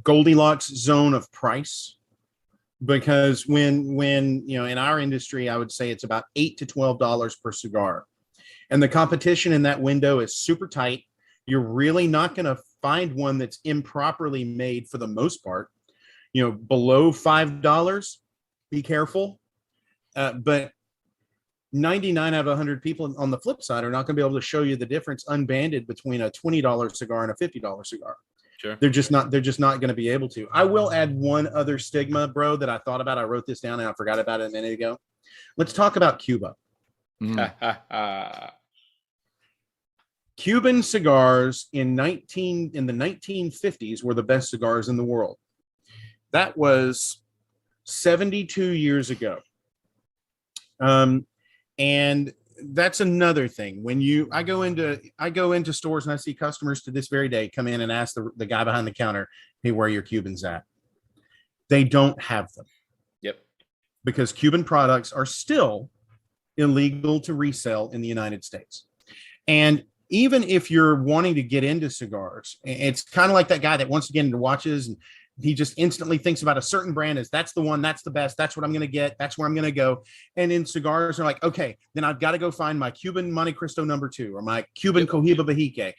Goldilocks zone of price. Because when in our industry, I would say it's about $8 to $12 per cigar, and the competition in that window is super tight. You're really not going to find one that's improperly made for the most part. Below $5, be careful. But 99 out of 100 people on the flip side are not going to be able to show you the difference unbanded between a $20 cigar and a $50 cigar. Sure. They're just not going to be able to. I will add one other stigma, bro, that I thought about. I wrote this down and I forgot about it a minute ago. Let's talk about Cuba. Cuban cigars in the 1950s were the best cigars in the world. That was 72 years ago. And that's another thing. When I go into stores and I see customers to this very day come in and ask the guy behind the counter, hey, where are your Cubans at? They don't have them. Yep. Because Cuban products are still illegal to resell in the United States. And even if you're wanting to get into cigars, it's kind of like that guy that wants to get into watches and he just instantly thinks about a certain brand as that's the one, that's the best, that's what I'm going to get, that's where I'm going to go. And in cigars, they're like, okay, then I've got to go find my Cuban Monte Cristo #2 or my Cuban Cohiba Bahique.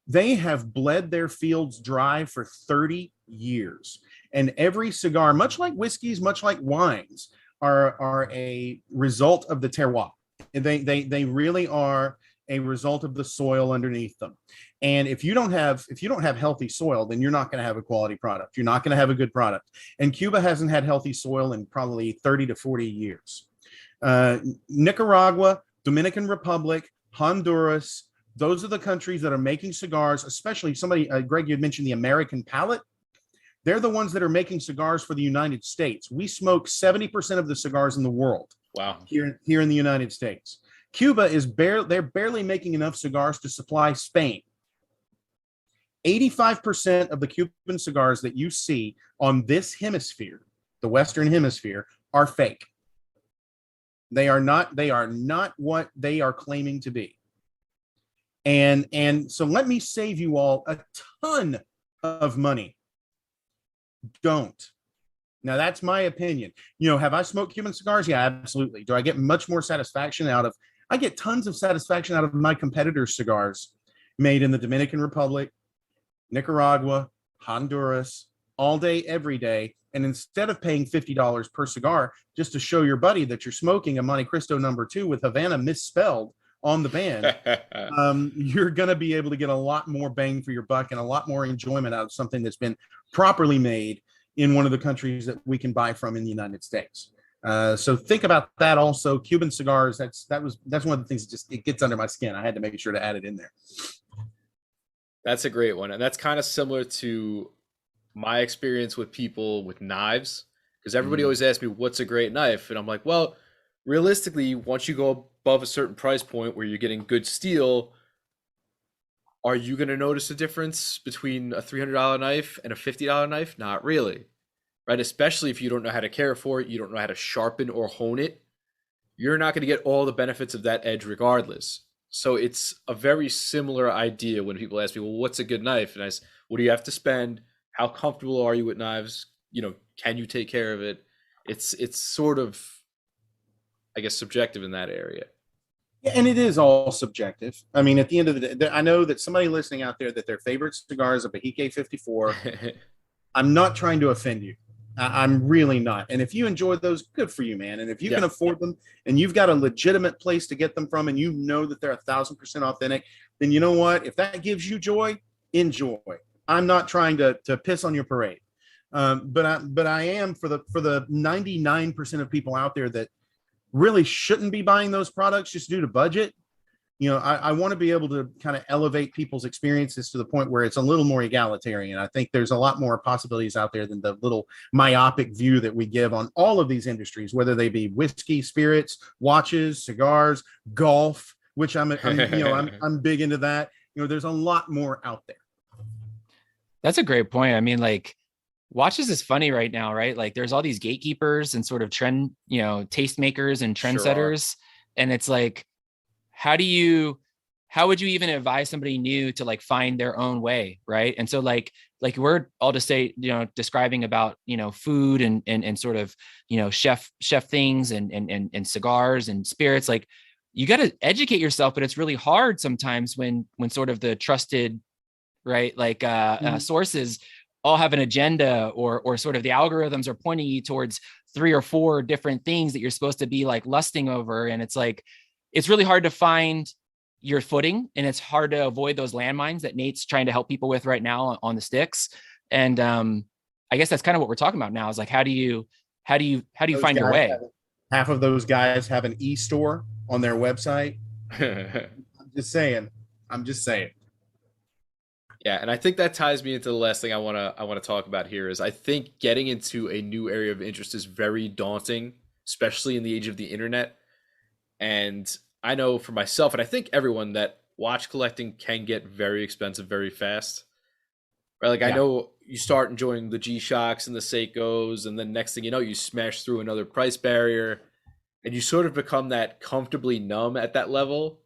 They have bled their fields dry for 30 years. And every cigar, much like whiskeys, much like wines, are a result of the terroir. They really are a result of the soil underneath them. And if you don't have healthy soil, then you're not going to have a quality product. You're not going to have a good product. And Cuba hasn't had healthy soil in probably 30 to 40 years. Nicaragua, Dominican Republic, Honduras, those are the countries that are making cigars, especially Greg, you had mentioned the American palate. They're the ones that are making cigars for the United States. We smoke 70% of the cigars in the world. Wow. Here in the United States. Cuba they're barely making enough cigars to supply Spain. 85% of the Cuban cigars that you see on this hemisphere, the Western Hemisphere, are fake. They are not what they are claiming to be. And so let me save you all a ton of money. Don't. Now that's my opinion. Have I smoked Cuban cigars? Yeah, absolutely. Do I get much more satisfaction I get tons of satisfaction out of my competitors' cigars made in the Dominican Republic, Nicaragua, Honduras, all day, every day. And instead of paying $50 per cigar just to show your buddy that you're smoking a Monte Cristo #2 with Havana misspelled on the band, you're going to be able to get a lot more bang for your buck and a lot more enjoyment out of something that's been properly made in one of the countries that we can buy from in the United States. So think about that also. Cuban cigars, that's one of the things that it gets under my skin. I had to make sure to add it in there. That's a great one. And that's kind of similar to my experience with people with knives, because everybody always asks me, what's a great knife? And I'm like, well, realistically, once you go above a certain price point where you're getting good steel, are you going to notice a difference between a $300 knife and a $50 knife? Not really, right? Especially if you don't know how to care for it, you don't know how to sharpen or hone it, you're not going to get all the benefits of that edge regardless. So it's a very similar idea when people ask me, well, what's a good knife? And I say, what do you have to spend? How comfortable are you with knives? Can you take care of it? It's sort of, I guess, subjective in that area. Yeah, and it is all subjective. I mean, at the end of the day, I know that somebody listening out there that their favorite cigar is a Bahique 54. I'm not trying to offend you. I'm really not. And if you enjoy those, good for you, man. And if you Yeah. can afford them and you've got a legitimate place to get them from and you know that they're 1,000% authentic, then you know what? If that gives you joy, enjoy. I'm not trying to piss on your parade. But I am for the 99% of people out there that really shouldn't be buying those products just due to budget. I want to be able to kind of elevate people's experiences to the point where it's a little more egalitarian. I think there's a lot more possibilities out there than the little myopic view that we give on all of these industries, whether they be whiskey, spirits, watches, cigars, golf, which I'm big into that. There's a lot more out there. That's a great point. I mean, like, watches is funny right now, right? Like, there's all these gatekeepers and sort of trend, tastemakers and trendsetters. And it's like, how would you even advise somebody new to like find their own way, right? And so like we're all to say, describing about, food and sort of, chef things and cigars and spirits. Like, you got to educate yourself, but it's really hard sometimes when sort of the trusted, right, like sources all have an agenda, or sort of the algorithms are pointing you towards 3 or 4 different things that you're supposed to be like lusting over. And it's like, it's really hard to find your footing, and it's hard to avoid those landmines that Nate's trying to help people with right now on the sticks. And I guess that's kind of what we're talking about now, is like, how do you find your way? Half of those guys have an e-store on their website. I'm just saying. Yeah, and I think that ties me into the last thing I want to talk about here is I think getting into a new area of interest is very daunting, especially in the age of the internet. And I know for myself, and I think everyone, that watch collecting can get very expensive very fast. Right? Like, I know you start enjoying the G-Shocks and the Seikos, and then next thing you know, you smash through another price barrier, and you sort of become that comfortably numb at that level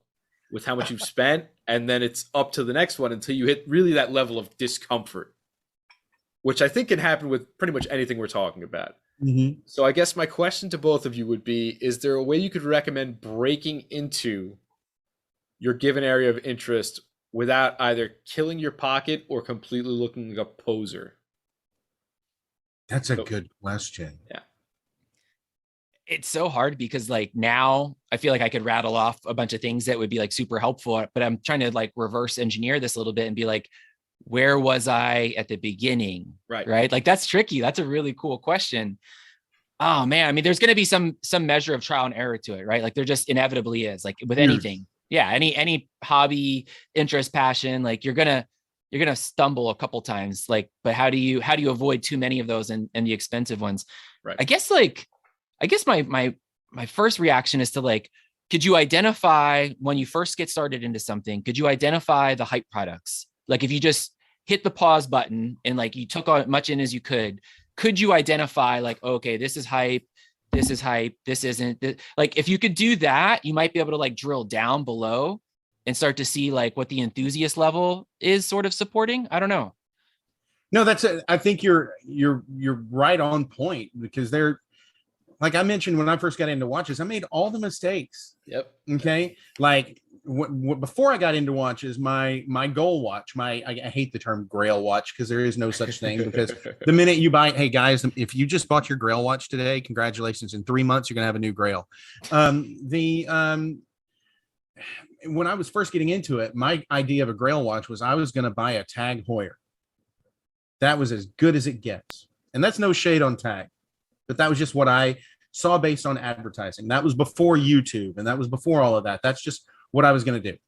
with how much you've spent, and then it's up to the next one until you hit really that level of discomfort, which I think can happen with pretty much anything we're talking about. Mm-hmm. So I guess my question to both of you would be, is there a way you could recommend breaking into your given area of interest without either killing your pocket or completely looking like a poser? That's a good question. Yeah. It's so hard because like now I feel like I could rattle off a bunch of things that would be like super helpful, but I'm trying to like reverse engineer this a little bit and be like, where was I at the beginning? Right. Like, that's tricky. That's a really cool question. Oh man. I mean, there's going to be some measure of trial and error to it, right? Like, there just inevitably is, like with anything. Yeah. Any hobby, interest, passion, like you're going to stumble a couple times, like, but how do you avoid too many of those and the expensive ones? Right. I guess my first reaction is to like, could you identify when you first get started into something, could you identify the hype products? Like, if you just hit the pause button and like you took as much in as you could you identify like, okay, this is hype, this isn't. Like, if you could do that, you might be able to like drill down below and start to see like what the enthusiast level is sort of supporting. I don't know. No, I think you're right on point, because like I mentioned, when I first got into watches, I made all the mistakes. Yep. Okay. Like before I got into watches, my goal watch, I hate the term grail watch because there is no such thing. Because the minute you buy, hey guys, if you just bought your grail watch today, congratulations. In 3 months, you're going to have a new grail. When I was first getting into it, my idea of a grail watch was I was going to buy a Tag Heuer. That was as good as it gets. And that's no shade on Tag, but that was just what I saw based on advertising. That was before YouTube, and that was before all of that. That's just what I was going to do.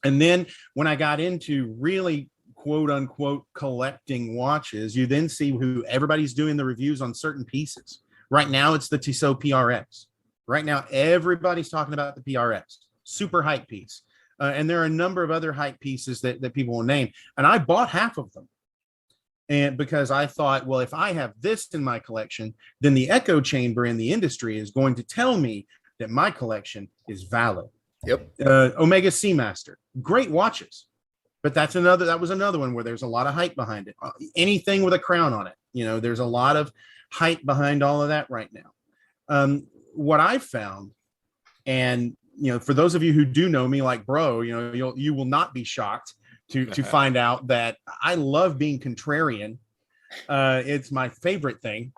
And then when I got into really quote unquote collecting watches, you then see who everybody's doing the reviews on certain pieces. Right now, it's the Tissot PRX. Right now, everybody's talking about the PRX. Super hype piece. And there are a number of other hype pieces that people will name. And I bought half of them. And because I thought, well, if I have this in my collection, then the echo chamber in the industry is going to tell me that my collection is valid. Yep. Omega Seamaster, great watches, but that was another one where there's a lot of hype behind it. Anything with a crown on it, there's a lot of hype behind all of that right now. What I've found, and for those of you who do know me, like bro, you will not be shocked to find out that I love being contrarian. It's my favorite thing.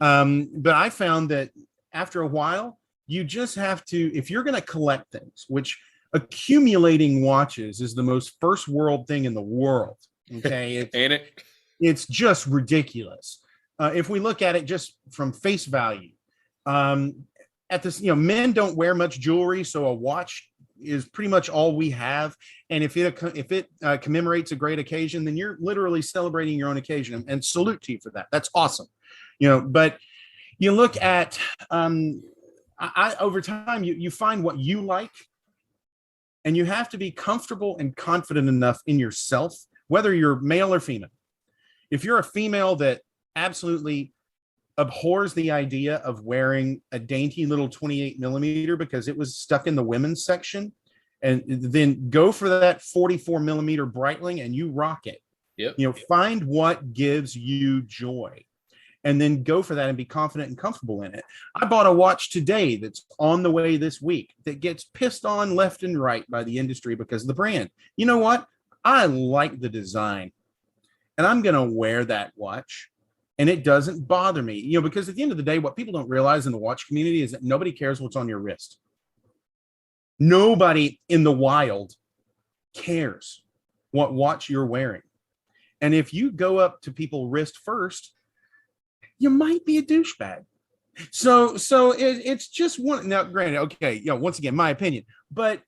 But I found that after a while, you just have to, if you're going to collect things, which accumulating watches is the most first world thing in the world. Okay. Ain't it? It's just ridiculous. If we look at it just from face value, at this, men don't wear much jewelry, so a watch is pretty much all we have. And if it commemorates a great occasion, then you're literally celebrating your own occasion, and salute to you for that. That's awesome. But you look at over time, you find what you like, and you have to be comfortable and confident enough in yourself, whether you're male or female. If you're a female that absolutely abhors the idea of wearing a dainty little 28 millimeter because it was stuck in the women's section, and then go for that 44 millimeter Breitling and you rock it. Yep. Find what gives you joy, and then go for that and be confident and comfortable in it. I bought a watch today that's on the way this week that gets pissed on left and right by the industry because of the brand. You know what? I like the design, and I'm going to wear that watch, and it doesn't bother me, because at the end of the day, what people don't realize in the watch community is that nobody cares what's on your wrist. Nobody in the wild cares what watch you're wearing. And if you go up to people wrist first, you might be a douchebag. So it's just one. Now, granted, okay, once again, my opinion, but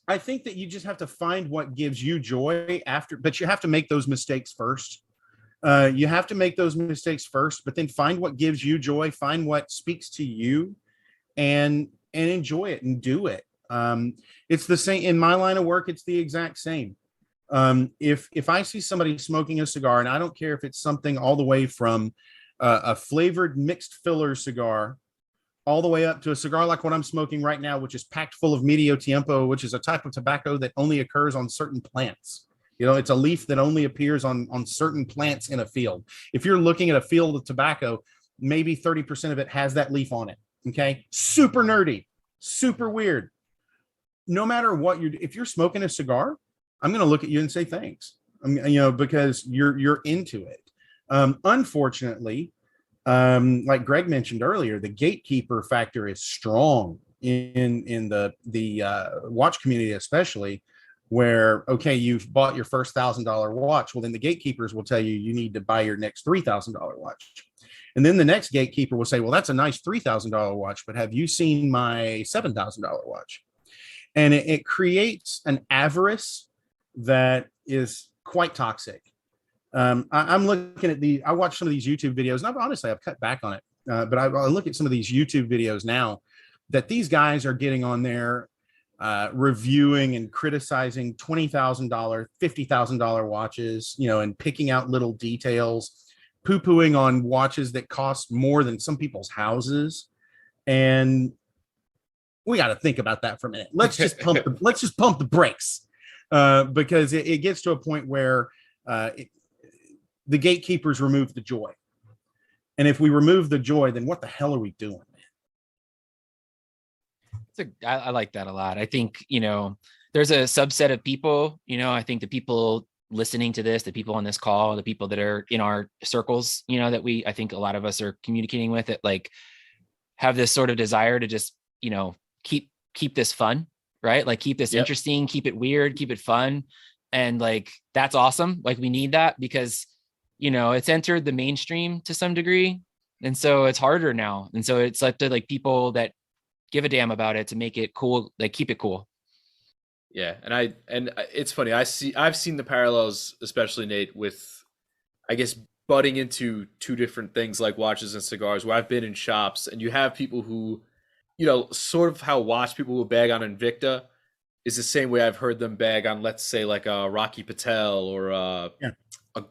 I think that you just have to find what gives you joy but you have to make those mistakes first. You have to make those mistakes first, but then find what gives you joy, find what speaks to you, and enjoy it and do it. It's the same in my line of work. It's the exact same. If I see somebody smoking a cigar, and I don't care if it's something all the way from a flavored mixed filler cigar all the way up to a cigar like what I'm smoking right now, which is packed full of medio tiempo, which is a type of tobacco that only occurs on certain plants. It's a leaf that only appears on certain plants in a field. If you're looking at a field of tobacco, maybe 30% of it has that leaf on it. Okay. Super nerdy, super weird. No matter what if you're smoking a cigar, I'm going to look at you and say thanks. Because you're into it. Unfortunately, like Gregg mentioned earlier, the gatekeeper factor is strong in the watch community, especially where, okay, you've bought your first $1,000 watch. Well, then the gatekeepers will tell you need to buy your next $3,000 watch. And then the next gatekeeper will say, well, that's a nice $3,000 watch, but have you seen my $7,000 watch? And it creates an avarice that is quite toxic. I'm looking at I watch some of these YouTube videos, and honestly, I've cut back on it. But I look at some of these YouTube videos now that these guys are getting on there, reviewing and criticizing $20,000, $50,000 watches, and picking out little details, poo-pooing on watches that cost more than some people's houses. And we got to think about that for a minute. Let's just pump the brakes, because it gets to a point where the gatekeepers remove the joy. And if we remove the joy, then what the hell are we doing, man? I like that a lot. I think, there's a subset of people, I think the people listening to this, the people on this call, the people that are in our circles, that I think a lot of us are communicating with, it, like, have this sort of desire to just, keep this fun, right? Like, keep this interesting, keep it weird, keep it fun. And like, that's awesome. Like, we need that because, it's entered the mainstream to some degree. And so it's harder now. And so it's up to like people that give a damn about it to make it cool, like keep it cool. Yeah. And it's funny. I've seen the parallels, especially Nate, with, I guess, butting into two different things like watches and cigars, where I've been in shops and you have people who, sort of how watch people will bag on Invicta is the same way I've heard them bag on, let's say, like a Rocky Patel or a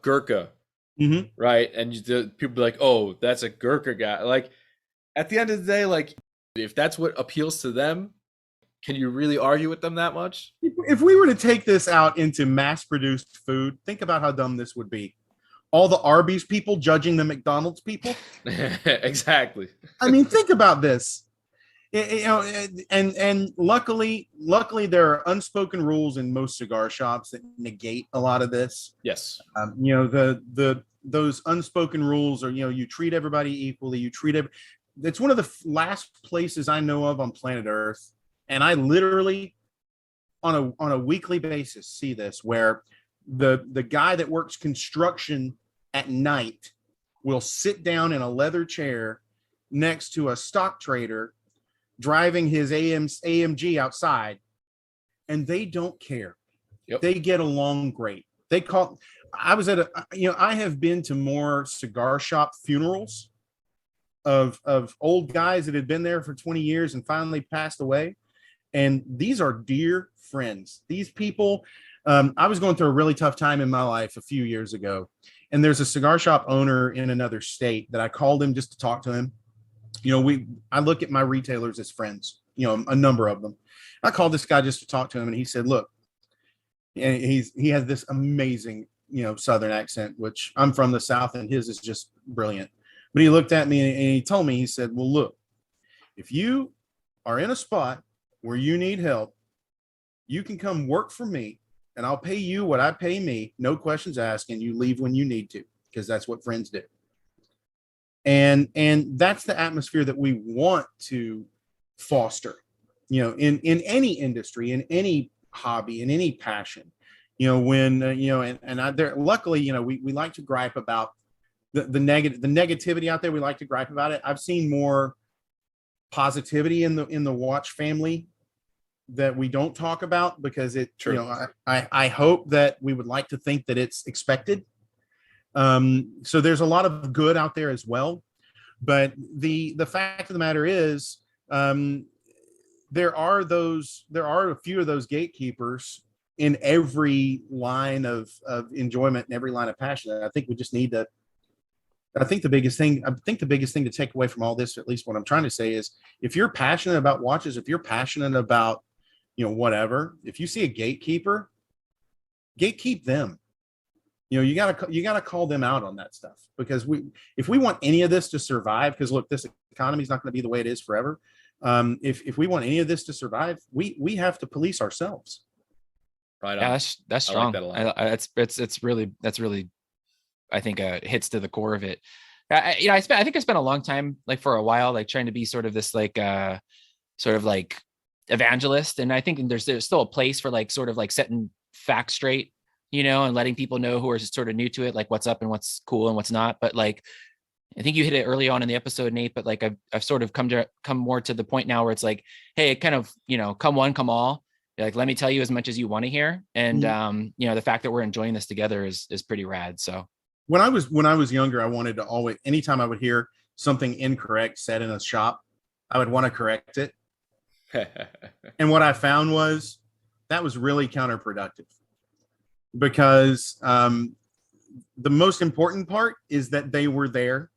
Gurkha. Mm-hmm. Right. And people be like, oh, that's a Gurkha guy. Like, at the end of the day, like, if that's what appeals to them, can you really argue with them that much? If we were to take this out into mass-produced food, think about how dumb this would be. All the Arby's people judging the McDonald's people. Exactly. I mean, think about this. And luckily there are unspoken rules in most cigar shops that negate a lot of this. Yes. The those unspoken rules, or you treat everybody equally. It's one of the last places I know of on planet Earth, and I literally on a weekly basis see this, where the guy that works construction at night will sit down in a leather chair next to a stock trader driving his AMG outside, and they don't care. Yep. They get along great. I was at I have been to more cigar shop funerals of old guys that had been there for 20 years and finally passed away. And these are dear friends. These people, I was going through a really tough time in my life a few years ago. And there's a cigar shop owner in another state that I called him just to talk to him. I look at my retailers as friends, a number of them. I called this guy just to talk to him, and he said, look, and he has this amazing, Southern accent, which I'm from the South, and his is just brilliant. But he looked at me and he told me, he said, well, look, if you are in a spot where you need help, you can come work for me, and I'll pay you what I pay me, no questions asked, and you leave when you need to, because that's what friends do. And that's the atmosphere that we want to foster, in any industry, in any hobby, in any passion, luckily, we like to gripe about the negativity out there. We like to gripe about it. I've seen more positivity in the watch family that we don't talk about, because I hope that we would like to think that it's expected. So there's a lot of good out there as well. But the fact of the matter is, there are a few of those gatekeepers in every line of enjoyment and every line of passion. And I think we just need to, I think the biggest thing to take away from all this, at least what I'm trying to say, is if you're passionate about watches, if you're passionate about, whatever, if you see a gatekeeper, gatekeep them. You gotta call them out on that stuff, because if we want any of this to survive, because look, this economy is not going to be the way it is forever. If we want any of this to survive, we have to police ourselves. Right on. Yeah, that's strong. I like that it's really, I think hits to the core of it. I think I spent a long time, like for a while, like trying to be sort of this like sort of like evangelist, and I think there's still a place for like sort of like setting facts straight, and letting people know who are just sort of new to it, like what's up and what's cool and what's not. But like, I think you hit it early on in the episode, Nate, but like I've sort of come more to the point now where it's like, hey, kind of, come one, come all. Like, let me tell you as much as you want to hear. And, the fact that we're enjoying this together is pretty rad. So when I was younger, I wanted to always, anytime I would hear something incorrect said in a shop, I would want to correct it. And what I found was that was really counterproductive, because the most important part is that they were there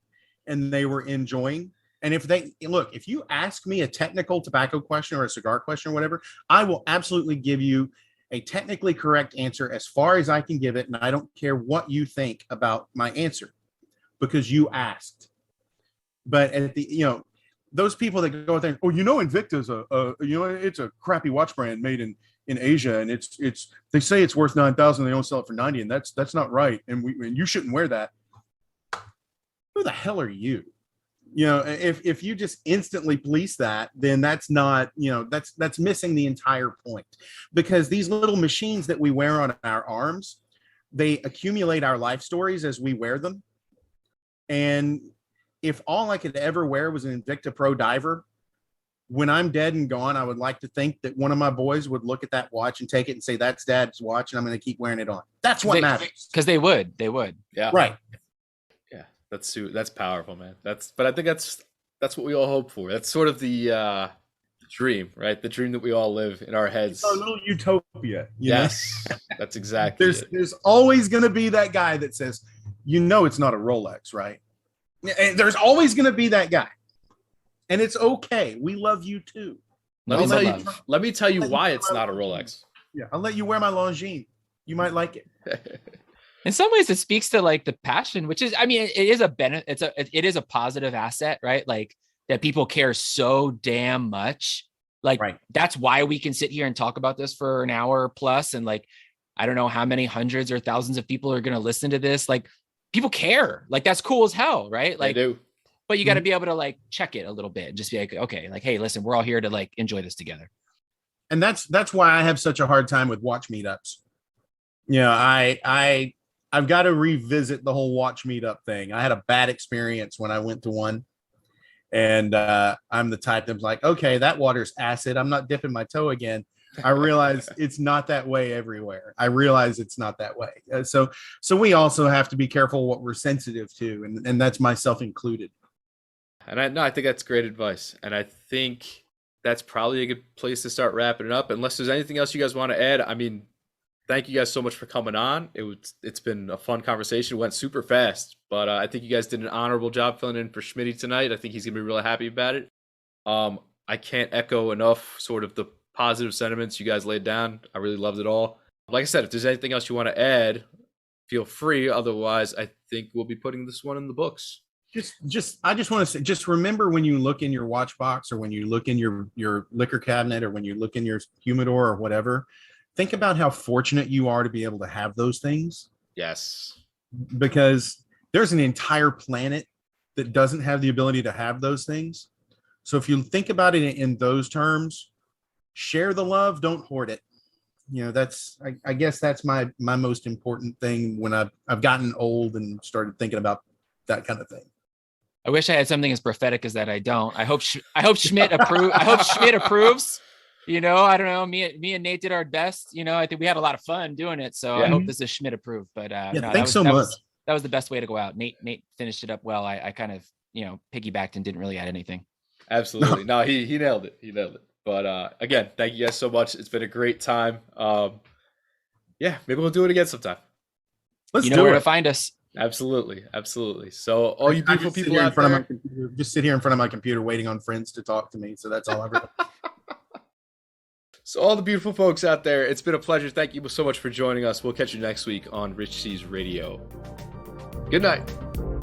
and they were enjoying. And if you ask me a technical tobacco question or a cigar question or whatever, I will absolutely give you a technically correct answer as far as I can give it. And I don't care what you think about my answer, because you asked. But at the, those people that go out there, Invicta's it's a crappy watch brand made in Asia, and it's they say it's worth 9,000, they don't sell it for 90, and that's not right, and you shouldn't wear that. Who the hell are you? If you just instantly police that, then that's not, that's missing the entire point, because these little machines that we wear on our arms, they accumulate our life stories as we wear them. And if all I could ever wear was an Invicta Pro Diver, when I'm dead and gone, I would like to think that one of my boys would look at that watch and take it and say, that's Dad's watch, and I'm going to keep wearing it on. That's what matters. Because they would. Yeah. Right. Yeah. That's powerful, man. But I think that's what we all hope for. That's sort of the dream, right? The dream that we all live in our heads. It's our little utopia. Yes. That's exactly There's always going to be that guy that says, it's not a Rolex, right? And there's always going to be that guy. And it's okay. We love you too. Let me tell you why it's not a Rolex. Yeah, I'll let you wear my Longines. You might like it. In some ways, it speaks to like the passion, which is, I mean, it is a benefit. It is a positive asset, right? Like that people care so damn much. Like That's why we can sit here and talk about this for an hour plus. And like, I don't know how many hundreds or thousands of people are going to listen to this. Like, people care. Like that's cool as hell, right? Like, They do. but you got to be able to like check it a little bit and just be like, okay, like, hey, listen, we're all here to like enjoy this together. And that's why I have such a hard time with watch meetups. You know, I've got to revisit the whole watch meetup thing. I had a bad experience when I went to one, and I'm the type that's like, okay, that water's acid. I'm not dipping my toe again. I realize it's not that way everywhere. I realize it's not that way. So we also have to be careful what we're sensitive to, and that's myself included. And I think that's great advice. And I think that's probably a good place to start wrapping it up. Unless there's anything else you guys want to add. I mean, thank you guys so much for coming on. It's been a fun conversation. It went super fast, but I think you guys did an honorable job filling in for Schmitty tonight. I think he's gonna be really happy about it. I can't echo enough sort of the positive sentiments you guys laid down. I really loved it all. Like I said, if there's anything else you want to add, feel free. Otherwise, I think we'll be putting this one in the books. I just want to say, just remember when you look in your watch box, or when you look in your liquor cabinet, or when you look in your humidor or whatever, think about how fortunate you are to be able to have those things. Yes. Because there's an entire planet that doesn't have the ability to have those things. So if you think about it in those terms, share the love, don't hoard it. You know, I guess that's my most important thing when I've gotten old and started thinking about that kind of thing. I wish I had something as prophetic as that. I don't. I hope Schmidt approves. You know, I don't know. Me and Nate did our best. You know, I think we had a lot of fun doing it. So I hope this is Schmidt approved. But thanks so much. That was the best way to go out. Nate finished it up well. I kind of, you know, piggybacked and didn't really add anything. Absolutely. No, he nailed it. He nailed it. But again, thank you guys so much. It's been a great time. Yeah, maybe we'll do it again sometime. You know where to find us. Absolutely. So all you beautiful people out there, just sit here in front of my computer waiting on friends to talk to me. So that's all I've done. So all the beautiful folks out there, it's been a pleasure. Thank you so much for joining us. We'll catch you next week on Rich C's Radio. Good night.